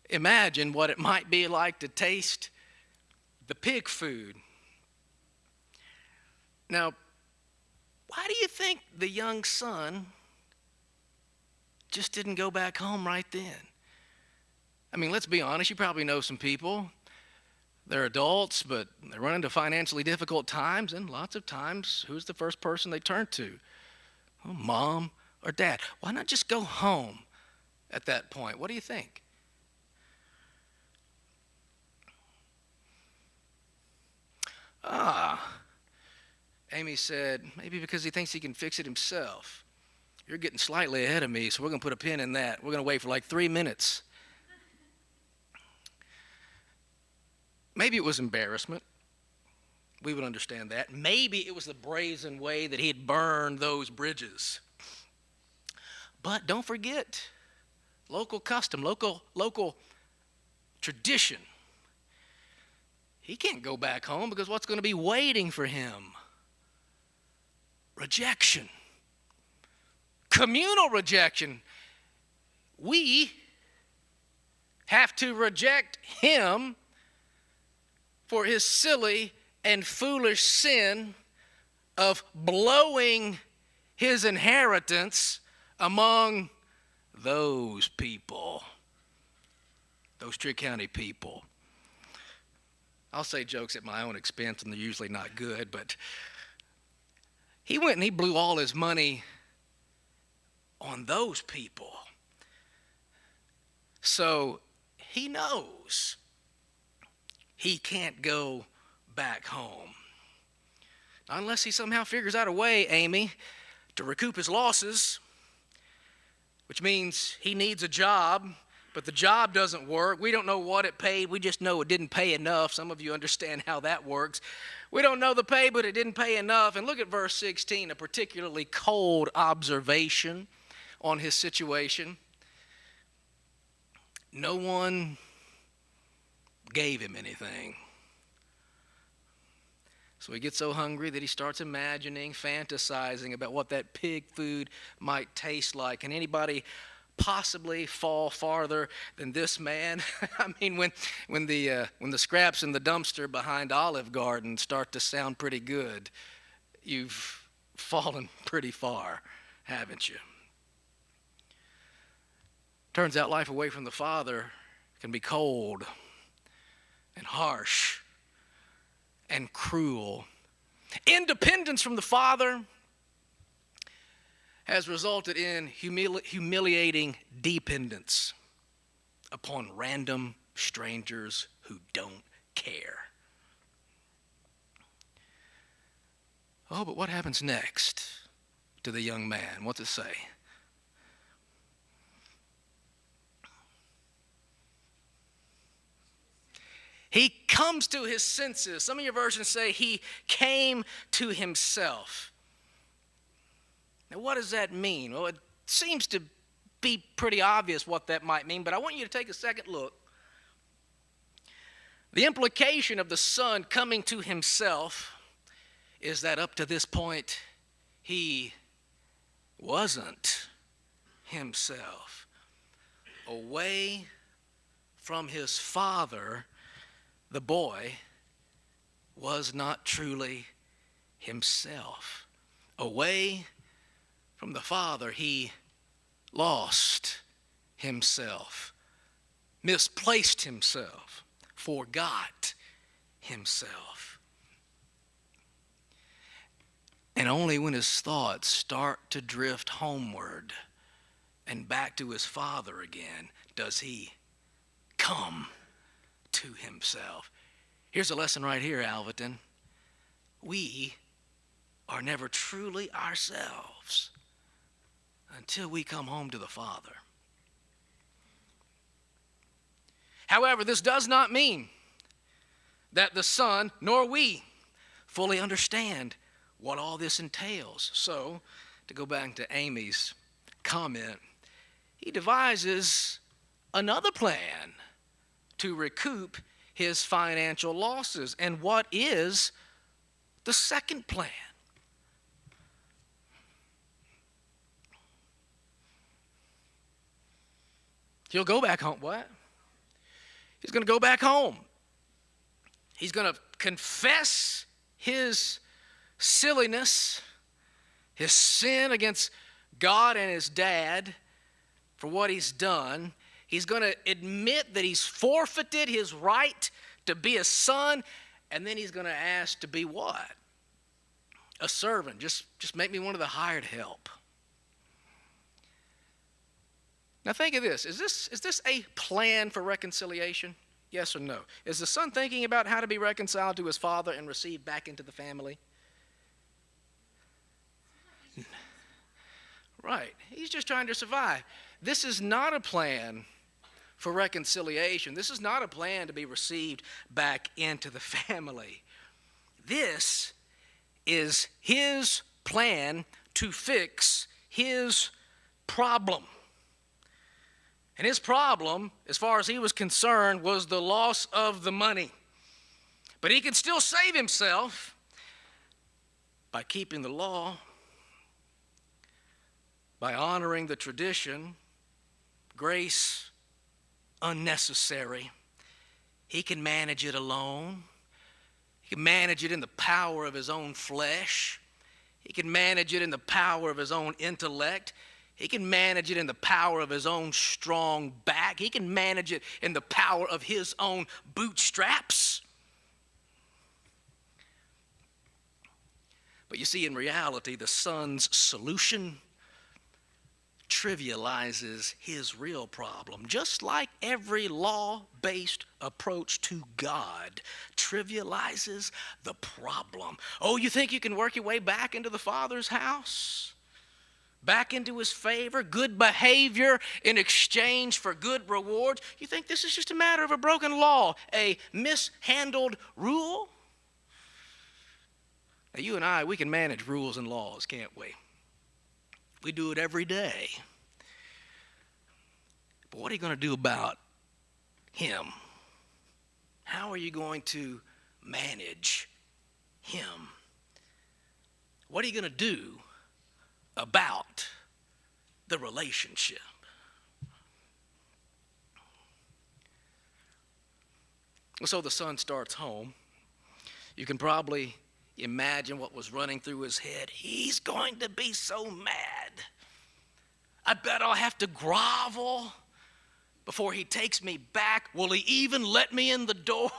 imagine what it might be like to taste the pig food. Now, Why do you think the young son just didn't go back home right then? I mean, let's be honest, you probably know some people. They're adults, but they run into financially difficult times, and lots of times, who's the first person they turn to? Well, mom or dad. Why not just go home at that point? What do you think? Amy said, maybe because he thinks he can fix it himself. You're getting slightly ahead of me, so we're going to put a pin in that. We're going to wait for like 3 minutes. Maybe it was embarrassment. We would understand that. Maybe it was the brazen way that he had burned those bridges. But don't forget, local custom, local tradition. He can't go back home because what's going to be waiting for him? Rejection. Communal rejection. We have to reject him for his silly and foolish sin of blowing his inheritance among those people, those Trigg County people. I'll say jokes at my own expense, and they're usually not good, but he went and he blew all his money on those people. So he knows he can't go back home. Unless he somehow figures out a way, Amy, to recoup his losses, which means he needs a job, but the job doesn't work. We don't know what it paid. We just know it didn't pay enough. Some of you understand how that works. We don't know the pay, but it didn't pay enough. And look at verse 16, a particularly cold observation on his situation. No one gave him anything. So he gets so hungry that he starts imagining, fantasizing about what that pig food might taste like. Can anybody possibly fall farther than this man? I mean, when the scraps in the dumpster behind Olive Garden start to sound pretty good, you've fallen pretty far, haven't you? Turns out life away from the Father can be cold and harsh and cruel. Independence from the Father has resulted in humiliating dependence upon random strangers who don't care. Oh, but what happens next to the young man? What's it say? He comes to his senses. Some of your versions say he came to himself. Now, what does that mean? Well, it seems to be pretty obvious what that might mean, but I want you to take a second look. The implication of the son coming to himself is that up to this point, he wasn't himself. Away from his father, the boy was not truly himself. Away from the Father, he lost himself, misplaced himself, forgot himself. And only when his thoughts start to drift homeward and back to his Father again does he come to himself. Here's a lesson right here, Alvaton. We are never truly ourselves until we come home to the Father. However, this does not mean that the Son nor we fully understand what all this entails. So, to go back to Amy's comment, he devises another plan to recoup his financial losses. And what is the second plan? He'll go back home. What? He's going to go back home. He's going to confess his silliness his sin against God and his dad for what he's done. He's going to admit that he's forfeited his right to be a son, and then he's going to ask to be what? A servant. Just make me one of the hired help. Now think of this. Is this a plan for reconciliation? Yes or no? Is the son thinking about how to be reconciled to his father and received back into the family? Right. He's just trying to survive. This is not a plan for reconciliation. This is not a plan to be received back into the family. This is his plan to fix his problem. And his problem, as far as he was concerned, was the loss of the money. But he could still save himself by keeping the law, by honoring the tradition, grace unnecessary. He can manage it alone. He can manage it in the power of his own flesh. He can manage it in the power of his own intellect. He can manage it in the power of his own strong back. He can manage it in the power of his own bootstraps. But you see, in reality, the son's solution trivializes his real problem, just like every law-based approach to God trivializes the problem. Oh, you think you can work your way back into the Father's house? Back into his favor, good behavior in exchange for good rewards? You think this is just a matter of a broken law, a mishandled rule? Now, you and I, we can manage rules and laws, can't we? We do it every day. But what are you going to do about him? How are you going to manage him? What are you going to do about the relationship? So the son starts home. You can probably imagine what was running through his head. He's going to be so mad. I bet I'll have to grovel before he takes me back. Will he even let me in the door?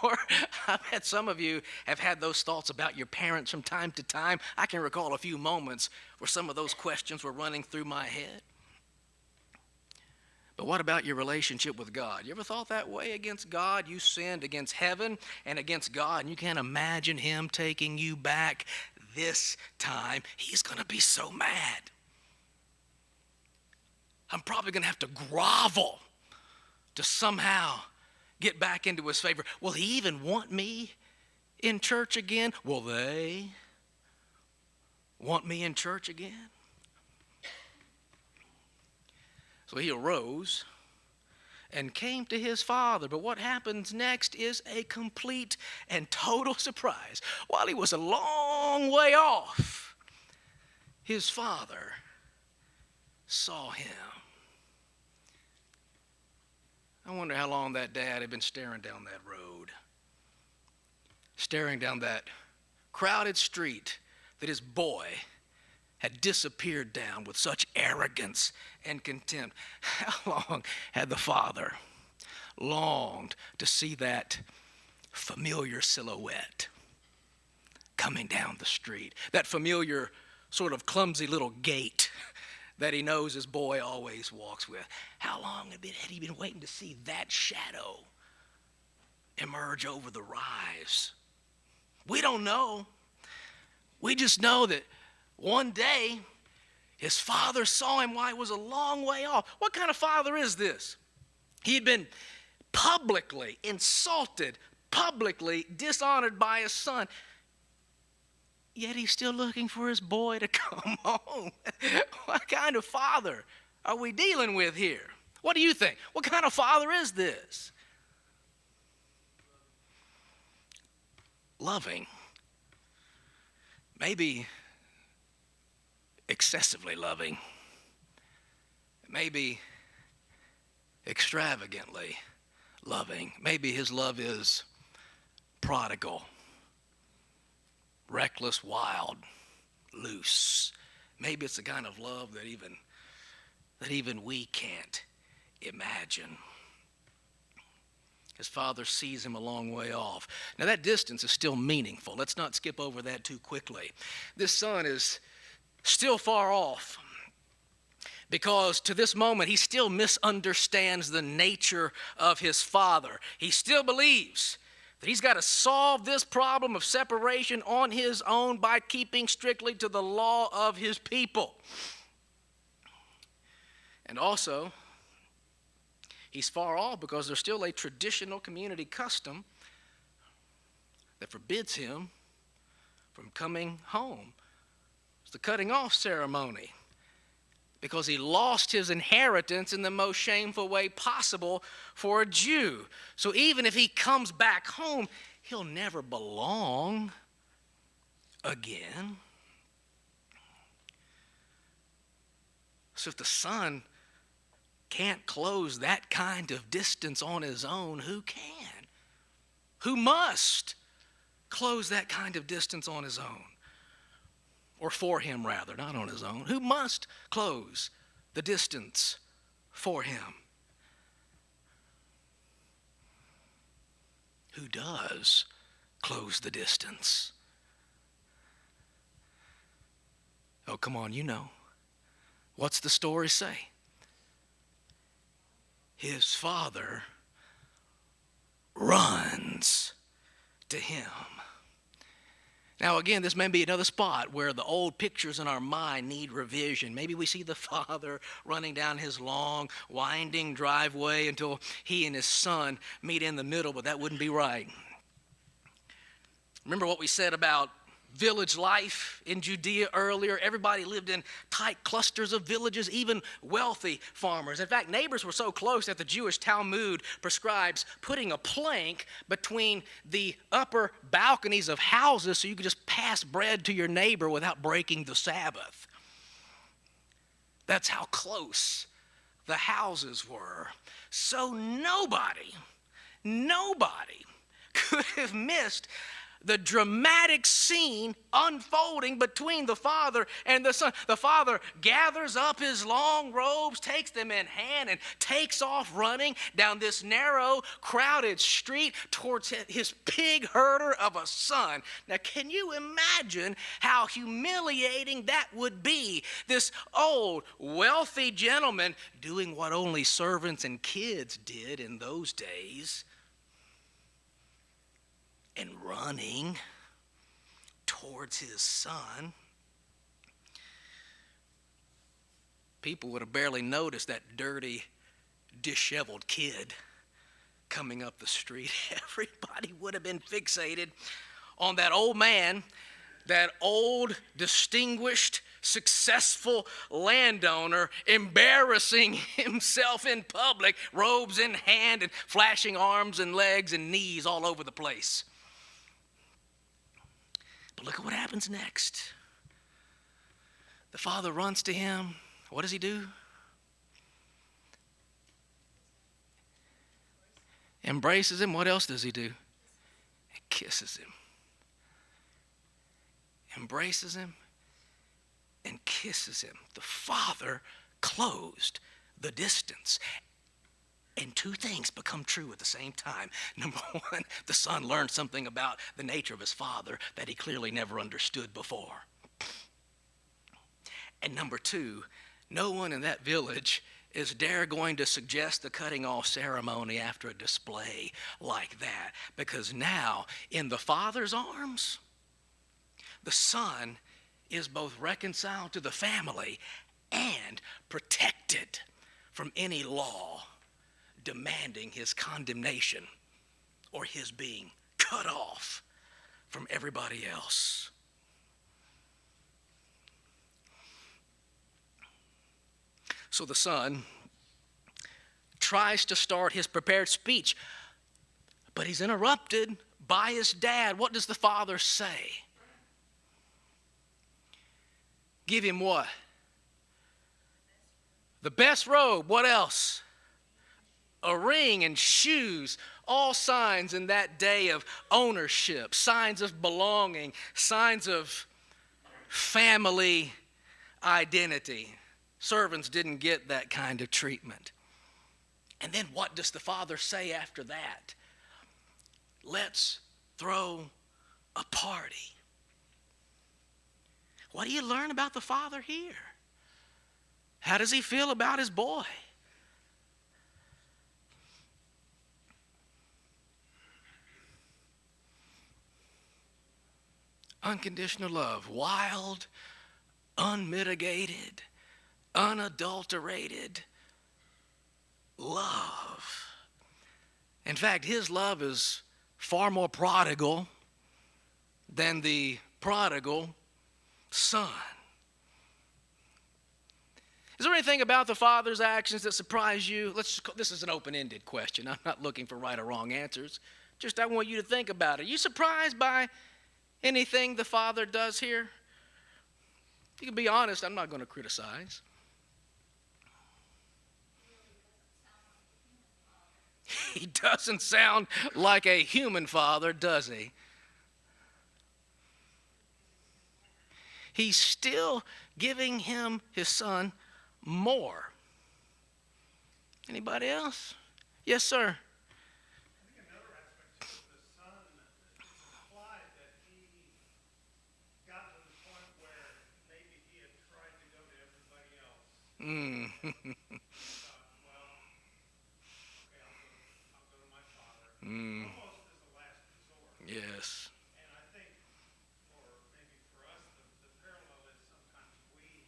I bet some of you have had those thoughts about your parents from time to time. I can recall a few moments where some of those questions were running through my head. But what about your relationship with God? You ever thought that way against God? You sinned against heaven and against God, and you can't imagine him taking you back this time. He's going to be so mad. I'm probably going to have to grovel to somehow get back into his favor. Will he even want me in church again? Will they want me in church again? So he arose and came to his father. But what happens next is a complete and total surprise. While he was a long way off, his father saw him. I wonder how long that dad had been staring down that road, staring down that crowded street that his boy had disappeared down with such arrogance and contempt. How long had the father longed to see that familiar silhouette coming down the street, that familiar sort of clumsy little gait that he knows his boy always walks with? How long had he been waiting to see that shadow emerge over the rise? We don't know. We just know that one day his father saw him while he was a long way off. What kind of father is this? He'd been publicly insulted, publicly dishonored by his son, yet he's still looking for his boy to come home. What kind of father are we dealing with here? What do you think? What kind of father is this? Loving. Maybe excessively loving. Maybe extravagantly loving. Maybe his love is prodigal, reckless, wild, loose, Maybe it's the kind of love that even we can't imagine. His father sees him a long way off. Now that distance is still meaningful. Let's not skip over that too quickly. This son is still far off because to this moment he still misunderstands the nature of his father. He still believes that he's got to solve this problem of separation on his own by keeping strictly to the law of his people. And also, he's far off because there's still a traditional community custom that forbids him from coming home. It's the cutting off ceremony because he lost his inheritance in the most shameful way possible for a Jew. So even if he comes back home, he'll never belong again. So if the son can't close that kind of distance on his own, who can? Who must close that kind of distance on his own? Or for him, rather, not on his own. Who must close the distance for him? Who does close the distance? Oh, come on, you know. What's the story say? His father runs to him. Now again, this may be another spot where the old pictures in our mind need revision. Maybe we see the father running down his long, winding driveway until he and his son meet in the middle, but that wouldn't be right. Remember what we said about village life in Judea earlier? Everybody lived in tight clusters of villages, even wealthy farmers. In fact, neighbors were so close that the Jewish Talmud prescribes putting a plank between the upper balconies of houses so you could just pass bread to your neighbor without breaking the Sabbath. That's how close the houses were. So nobody could have missed the dramatic scene unfolding between the father and the son. The father gathers up his long robes, takes them in hand, and takes off running down this narrow, crowded street towards his pig herder of a son. Now, can you imagine how humiliating that would be? This old, wealthy gentleman doing what only servants and kids did in those days, and running towards his son. People would have barely noticed that dirty, disheveled kid coming up the street. Everybody would have been fixated on that old man, that old, distinguished, successful landowner embarrassing himself in public, robes in hand and flashing arms and legs and knees all over the place. But look at what happens next. The father runs to him. What does he do? Embraces him. What else does he do? He kisses him. Embraces him and kisses him. The father closed the distance. And two things become true at the same time. Number one, the son learned something about the nature of his father that he clearly never understood before. And number two, no one in that village is dare going to suggest the cutting off ceremony after a display like that. Because now, in the father's arms, the son is both reconciled to the family and protected from any law demanding his condemnation or his being cut off from everybody else. So the son tries to start his prepared speech, but he's interrupted by his dad. What does the father say? Give him what? The best robe. What else? A ring and shoes, all signs in that day of ownership, signs of belonging, signs of family identity. Servants didn't get that kind of treatment. And then what does the father say after that? Let's throw a party. What do you learn about the father here? How does he feel about his boy? Unconditional love, wild, unmitigated, unadulterated love. In fact, his love is far more prodigal than the prodigal son. Is there anything about the father's actions that surprise you? This is an open-ended question. I'm not looking for right or wrong answers. Just I want you to think about it. Are you surprised by anything the father does here? You can be honest. I'm not going to criticize. He doesn't sound like a human father, does he? He's still giving him his son more. Anybody else? Yes, sir. Mm. Mm. Yes. And I think maybe for us, the parallel is sometimes we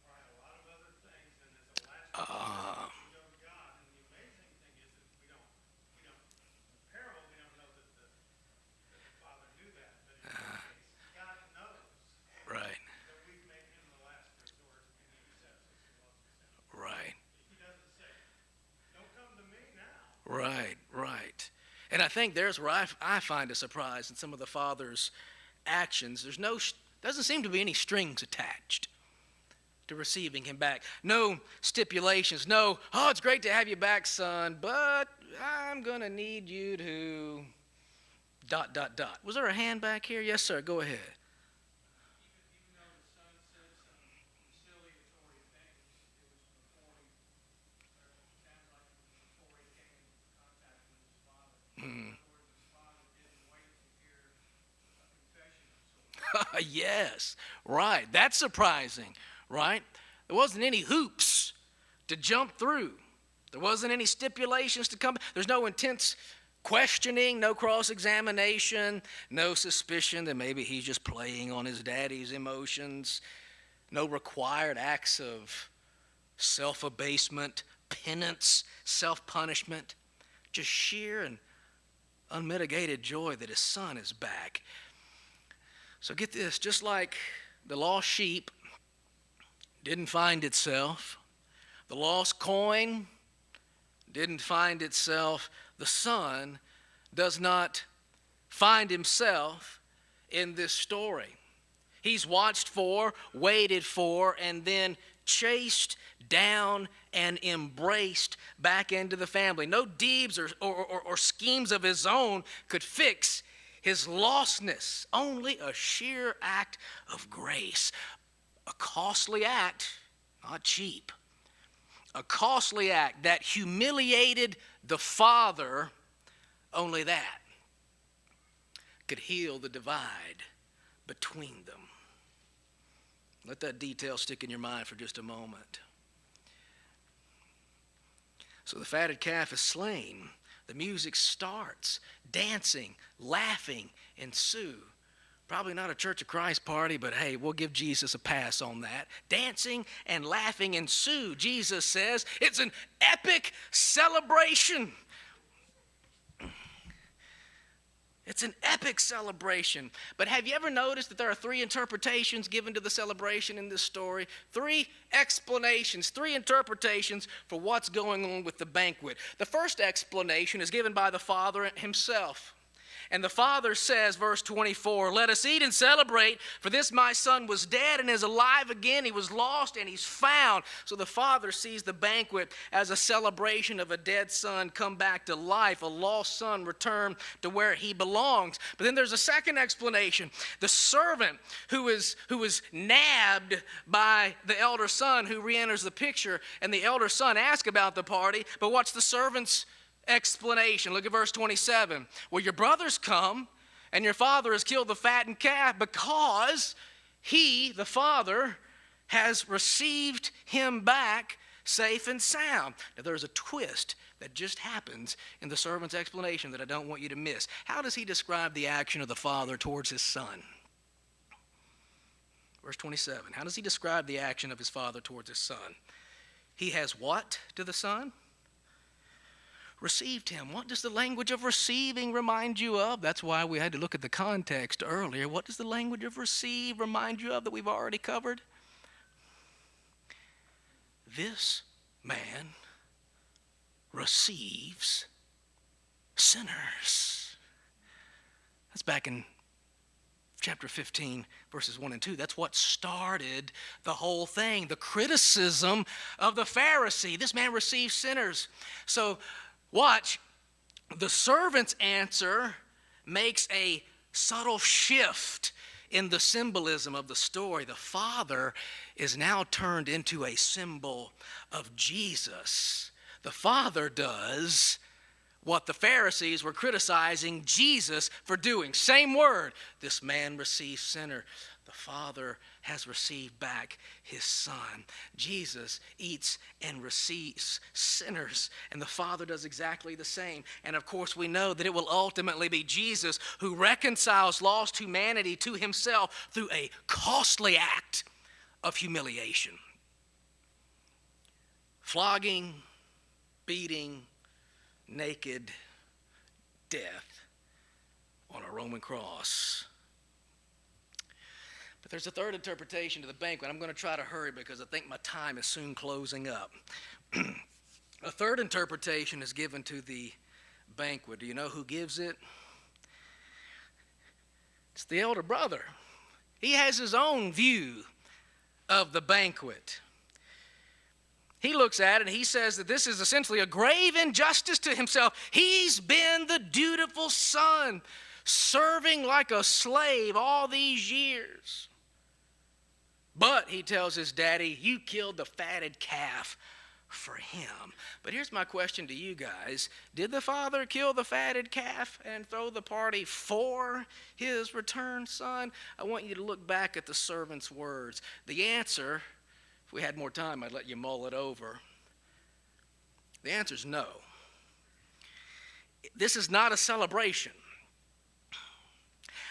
try a lot of other things, and as a last resort, we go to God. And the amazing thing is that we don't, in the parable, we don't know that the Father knew that, but in this case, God knows Right. that we've made him the last resort, and he accepts us and loves us. Right. He doesn't say, don't come to me now. Right. Right. And I think there's where I find a surprise in some of the father's actions. Doesn't seem to be any strings attached to receiving him back. No stipulations. No, oh, it's great to have you back, son, but I'm going to need you to ... Was there a hand back here? Yes, sir. Go ahead. Even though the son said some conciliatory things, it was before he, sounds like it was before he came into contact with his father. Mm. In other words, his father didn't wait to hear a confession of sorts. Yes, right. That's surprising, right? There wasn't any hoops to jump through. There wasn't any stipulations to come. There's no intense questioning, no cross-examination, no suspicion that maybe he's just playing on his daddy's emotions, no required acts of self-abasement, penance, self-punishment, just sheer and unmitigated joy that his son is back. So get this, just like the lost sheep didn't find itself, the lost coin didn't find itself, the son does not find himself in this story. He's watched for, waited for, and then chased down and embraced back into the family. No deeds or schemes of his own could fix his lostness. Only a sheer act of grace. A costly act, not cheap. A costly act that humiliated the father. Only that could heal the divide between them. Let that detail stick in your mind for just a moment. So the fatted calf is slain. The music starts. Dancing, laughing ensue. Probably not a Church of Christ party, but hey, we'll give Jesus a pass on that. Dancing and laughing ensue. Jesus says it's an epic celebration. It's an epic celebration. But have you ever noticed that there are three interpretations given to the celebration in this story? Three explanations, three interpretations for what's going on with the banquet. The first explanation is given by the father himself. And the father says, verse 24, let us eat and celebrate, for this my son was dead and is alive again. He was lost and he's found. So the father sees the banquet as a celebration of a dead son come back to life, a lost son return to where he belongs. But then there's a second explanation. The servant who is nabbed by the elder son who re-enters the picture, and the elder son asks about the party, but what's the servant's explanation? Look at verse 27. Well, your brothers come, and your father has killed the fattened calf because he, the father, has received him back safe and sound. Now, there's a twist that just happens in the servant's explanation that I don't want you to miss. How does he describe the action of the father towards his son? Verse 27. How does he describe the action of his father towards his son? He has what to the son? Received him. What does the language of receiving remind you of? That's why we had to look at the context earlier. What does the language of receive remind you of that we've already covered? This man receives sinners. That's back in chapter 15, verses 1 and 2. That's what started the whole thing, the criticism of the Pharisee. This man receives sinners. So watch, the servant's answer makes a subtle shift in the symbolism of the story. The father is now turned into a symbol of Jesus. The father does what the Pharisees were criticizing Jesus for doing. Same word. This man receives sinner. The Father has received back his Son. Jesus eats and receives sinners, and the Father does exactly the same. And of course, we know that it will ultimately be Jesus who reconciles lost humanity to himself through a costly act of humiliation. Flogging, beating, naked death on a Roman cross. But there's a third interpretation to the banquet. I'm going to try to hurry because I think my time is soon closing up. A third interpretation is given to the banquet. Do you know who gives it? It's the elder brother. He has his own view of the banquet. He looks at it and he says that this is essentially a grave injustice to himself. He's been the dutiful son, serving like a slave all these years. But, he tells his daddy, you killed the fatted calf for him. But here's my question to you guys. Did the father kill the fatted calf and throw the party for his returned son? I want you to look back at the servant's words. The answer, if we had more time, I'd let you mull it over. The answer is no. This is not a celebration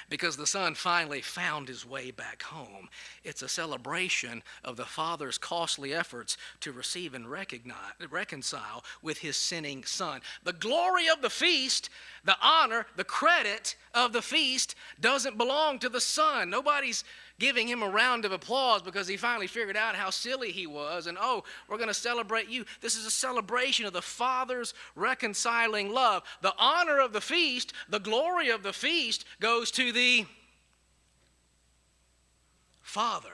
because the son finally found his way back home. It's a celebration of the father's costly efforts to receive and reconcile with his sinning son. The glory of the feast, the honor, the credit of the feast doesn't belong to the son. Nobody's giving him a round of applause because he finally figured out how silly he was and, oh, we're going to celebrate you. This is a celebration of the Father's reconciling love. The honor of the feast, the glory of the feast goes to the Father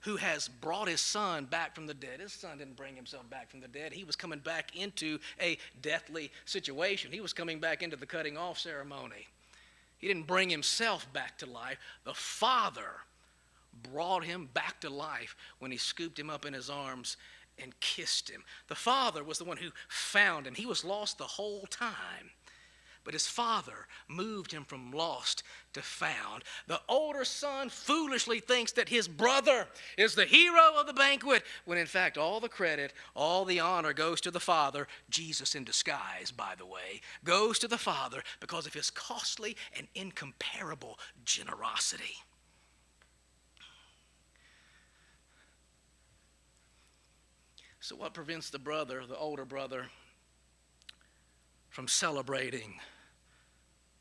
who has brought his son back from the dead. His son didn't bring himself back from the dead. He was coming back into a deathly situation. He was coming back into the cutting off ceremony. He didn't bring himself back to life. The Father brought him back to life when he scooped him up in his arms and kissed him. The Father was the one who found him. He was lost the whole time. But his father moved him from lost to found. The older son foolishly thinks that his brother is the hero of the banquet, when in fact all the credit, all the honor goes to the Father. Jesus in disguise, by the way, goes to the Father because of his costly and incomparable generosity. So what prevents the brother, the older brother, from celebrating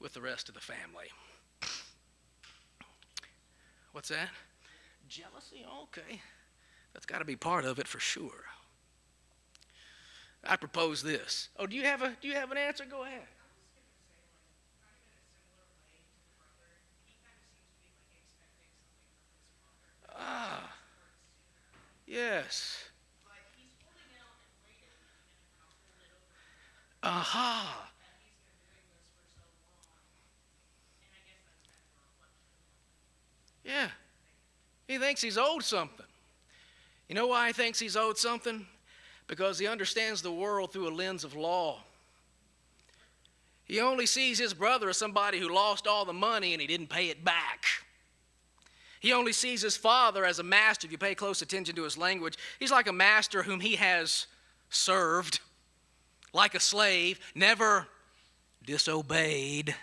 with the rest of the family? What's that? Jealousy? Okay. That's got to be part of it for sure. I propose this. Oh, do you have an answer? Go ahead. Yes. Aha. Yeah. He thinks he's owed something. You know why he thinks he's owed something? Because he understands the world through a lens of law. He only sees his brother as somebody who lost all the money and he didn't pay it back. He only sees his father as a master. If you pay close attention to his language, he's like a master whom he has served, like a slave, never disobeyed,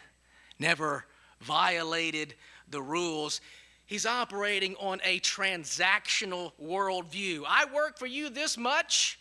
never violated the rules. He's operating on a transactional worldview. I work for you this much,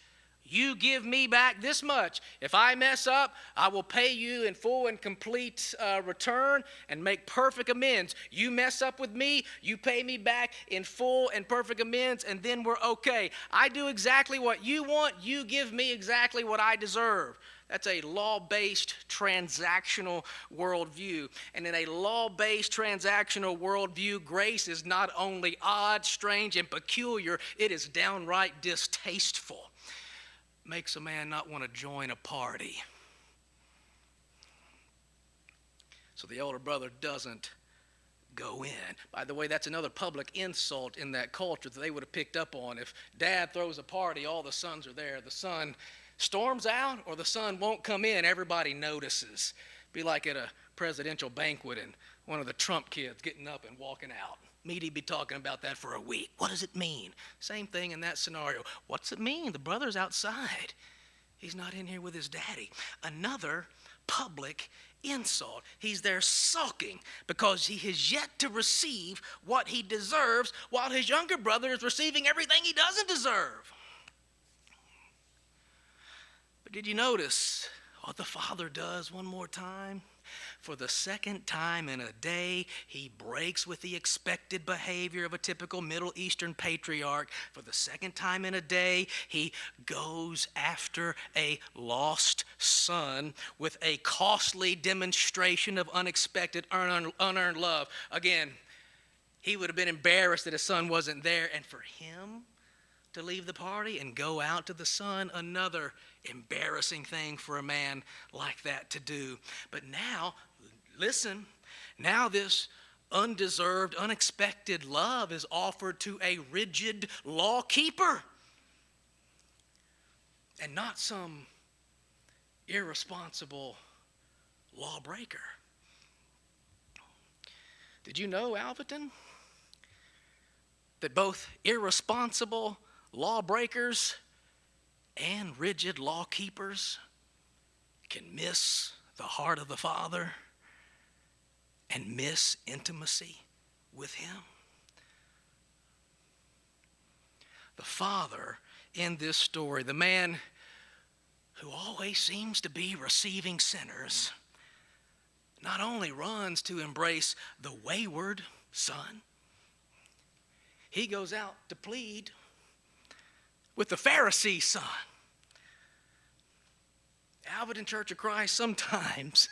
you give me back this much. If I mess up, I will pay you in full and complete return and make perfect amends. You mess up with me, you pay me back in full and perfect amends, and then we're okay. I do exactly what you want, you give me exactly what I deserve. That's a law-based transactional worldview. And in a law-based transactional worldview, grace is not only odd, strange, and peculiar, it is downright distasteful. Makes a man not want to join a party. So the older brother doesn't go in. By the way, that's another public insult in that culture that they would have picked up on. If dad throws a party, all the sons are there. The son storms out or the son won't come in, everybody notices. Be like at a presidential banquet and one of the Trump kids getting up and walking out. Meaty'd be talking about that for a week. What does it mean? Same thing in that scenario. What's it mean? The brother's outside. He's not in here with his daddy. Another public insult. He's there sulking because he has yet to receive what he deserves while his younger brother is receiving everything he doesn't deserve. But did you notice what the father does one more time? For the second time in a day, he breaks with the expected behavior of a typical Middle Eastern patriarch. For the second time in a day, he goes after a lost son with a costly demonstration of unexpected, unearned love. Again, he would have been embarrassed that his son wasn't there, and for him to leave the party and go out to the son, another embarrassing thing for a man like that to do. But now, listen, now this undeserved, unexpected love is offered to a rigid law keeper and not some irresponsible lawbreaker. Did you know, Alvaton, that both irresponsible lawbreakers and rigid law keepers can miss the heart of the Father and miss intimacy with Him? The Father in this story, the man who always seems to be receiving sinners, not only runs to embrace the wayward son, he goes out to plead with the Pharisee son. Alvaton Church of Christ, sometimes,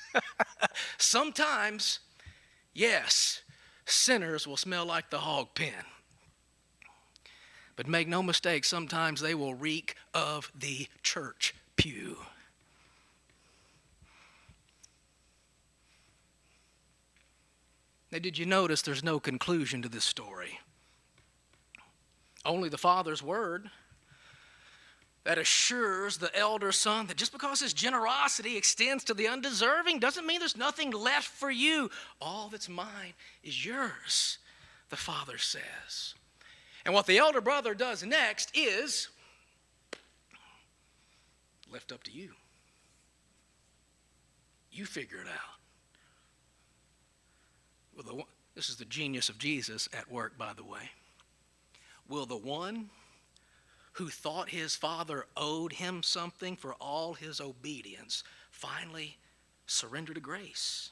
yes, sinners will smell like the hog pen. But make no mistake, sometimes they will reek of the church pew. Now, did you notice there's no conclusion to this story? Only the Father's word that assures the elder son that just because his generosity extends to the undeserving doesn't mean there's nothing left for you. All that's mine is yours, the Father says. And what the elder brother does next is left up to you. You figure it out. This is the genius of Jesus at work, by the way. Will the one who thought his father owed him something for all his obedience finally surrender to grace?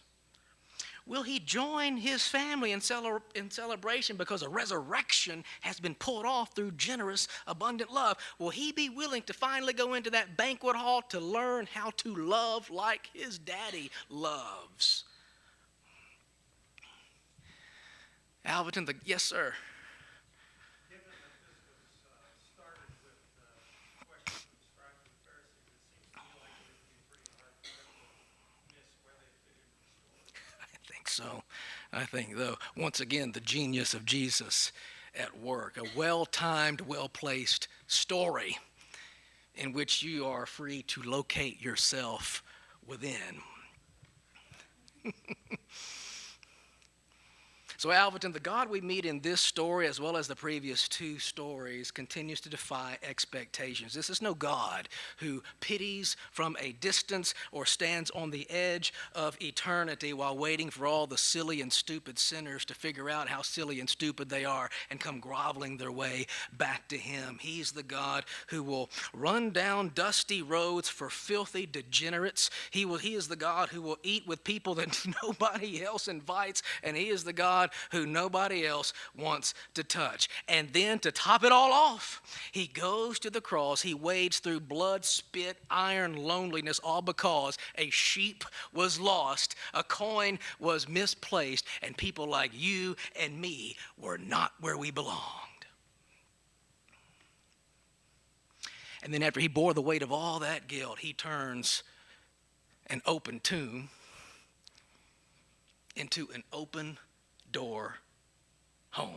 Will he join his family in celebration because a resurrection has been pulled off through generous, abundant love? Will he be willing to finally go into that banquet hall to learn how to love like his daddy loves? Alvaton, yes, sir. I think, though, once again, the genius of Jesus at work. A well-timed, well-placed story in which you are free to locate yourself within. So, Alverton, the God we meet in this story, as well as the previous two stories, continues to defy expectations. This is no God who pities from a distance or stands on the edge of eternity while waiting for all the silly and stupid sinners to figure out how silly and stupid they are and come groveling their way back to him. He's the God who will run down dusty roads for filthy degenerates. He is the God who will eat with people that nobody else invites, and he is the God who nobody else wants to touch. And then to top it all off, he goes to the cross. He wades through blood, spit, iron, loneliness, all because a sheep was lost, a coin was misplaced, and people like you and me were not where we belonged. And then after he bore the weight of all that guilt, he turns an open tomb into an open door home.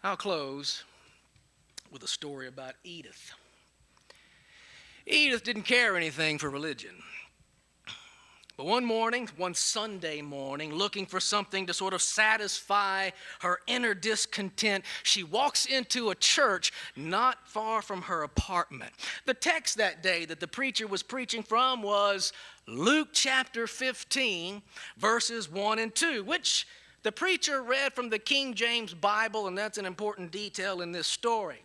I'll close with a story about Edith. Edith didn't care anything for religion. But one Sunday morning, looking for something to sort of satisfy her inner discontent, she walks into a church not far from her apartment. The text that day that the preacher was preaching from was Luke chapter 15, verses 1 and 2, which the preacher read from the King James Bible, and that's an important detail in this story.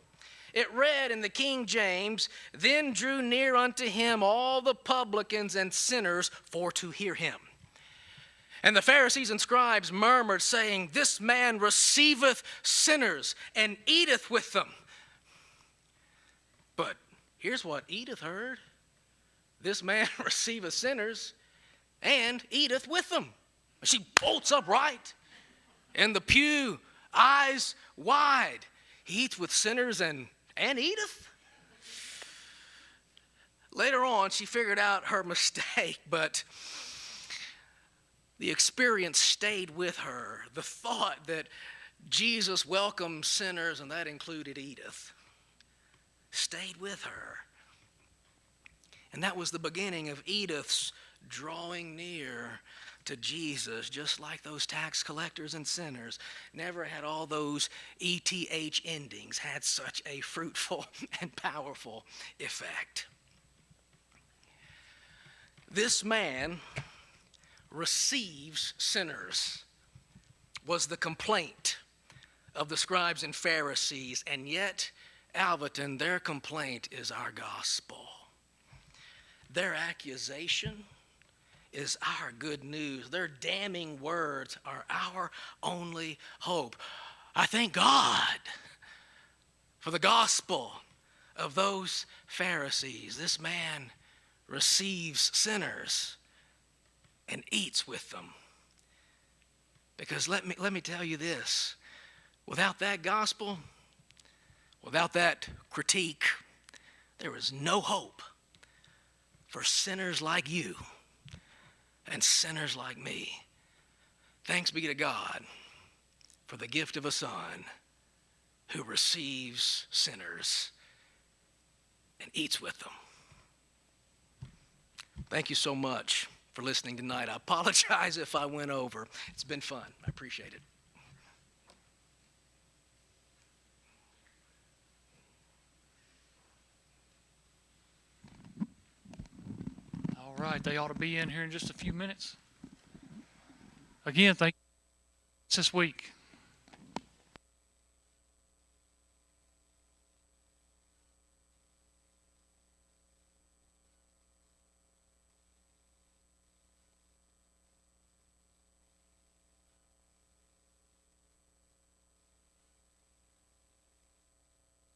It read in the King James, "Then drew near unto him all the publicans and sinners for to hear him. And the Pharisees and scribes murmured, saying, This man receiveth sinners and eateth with them." But here's what Edith heard. This man receiveth sinners and eateth with them. She bolts upright in the pew, eyes wide. He eats with sinners and eateth? Later on, she figured out her mistake, but the experience stayed with her. The thought that Jesus welcomed sinners, and that included Edith, stayed with her. And that was the beginning of Edith's drawing near to Jesus, just like those tax collectors and sinners. Never had all those ETH endings had such a fruitful and powerful effect. This man receives sinners was the complaint of the scribes and Pharisees, and yet, Alverton, their complaint is our gospel. Their accusation is our good news. Their damning words are our only hope. I thank God for the gospel of those Pharisees. This man receives sinners and eats with them. Because let me tell you this, without that gospel, without that critique, there is no hope for sinners like you and sinners like me. Thanks be to God for the gift of a Son who receives sinners and eats with them. Thank you so much for listening tonight. I apologize if I went over. It's been fun. I appreciate it. All right, they ought to be in here in just a few minutes. Again, thank you this week.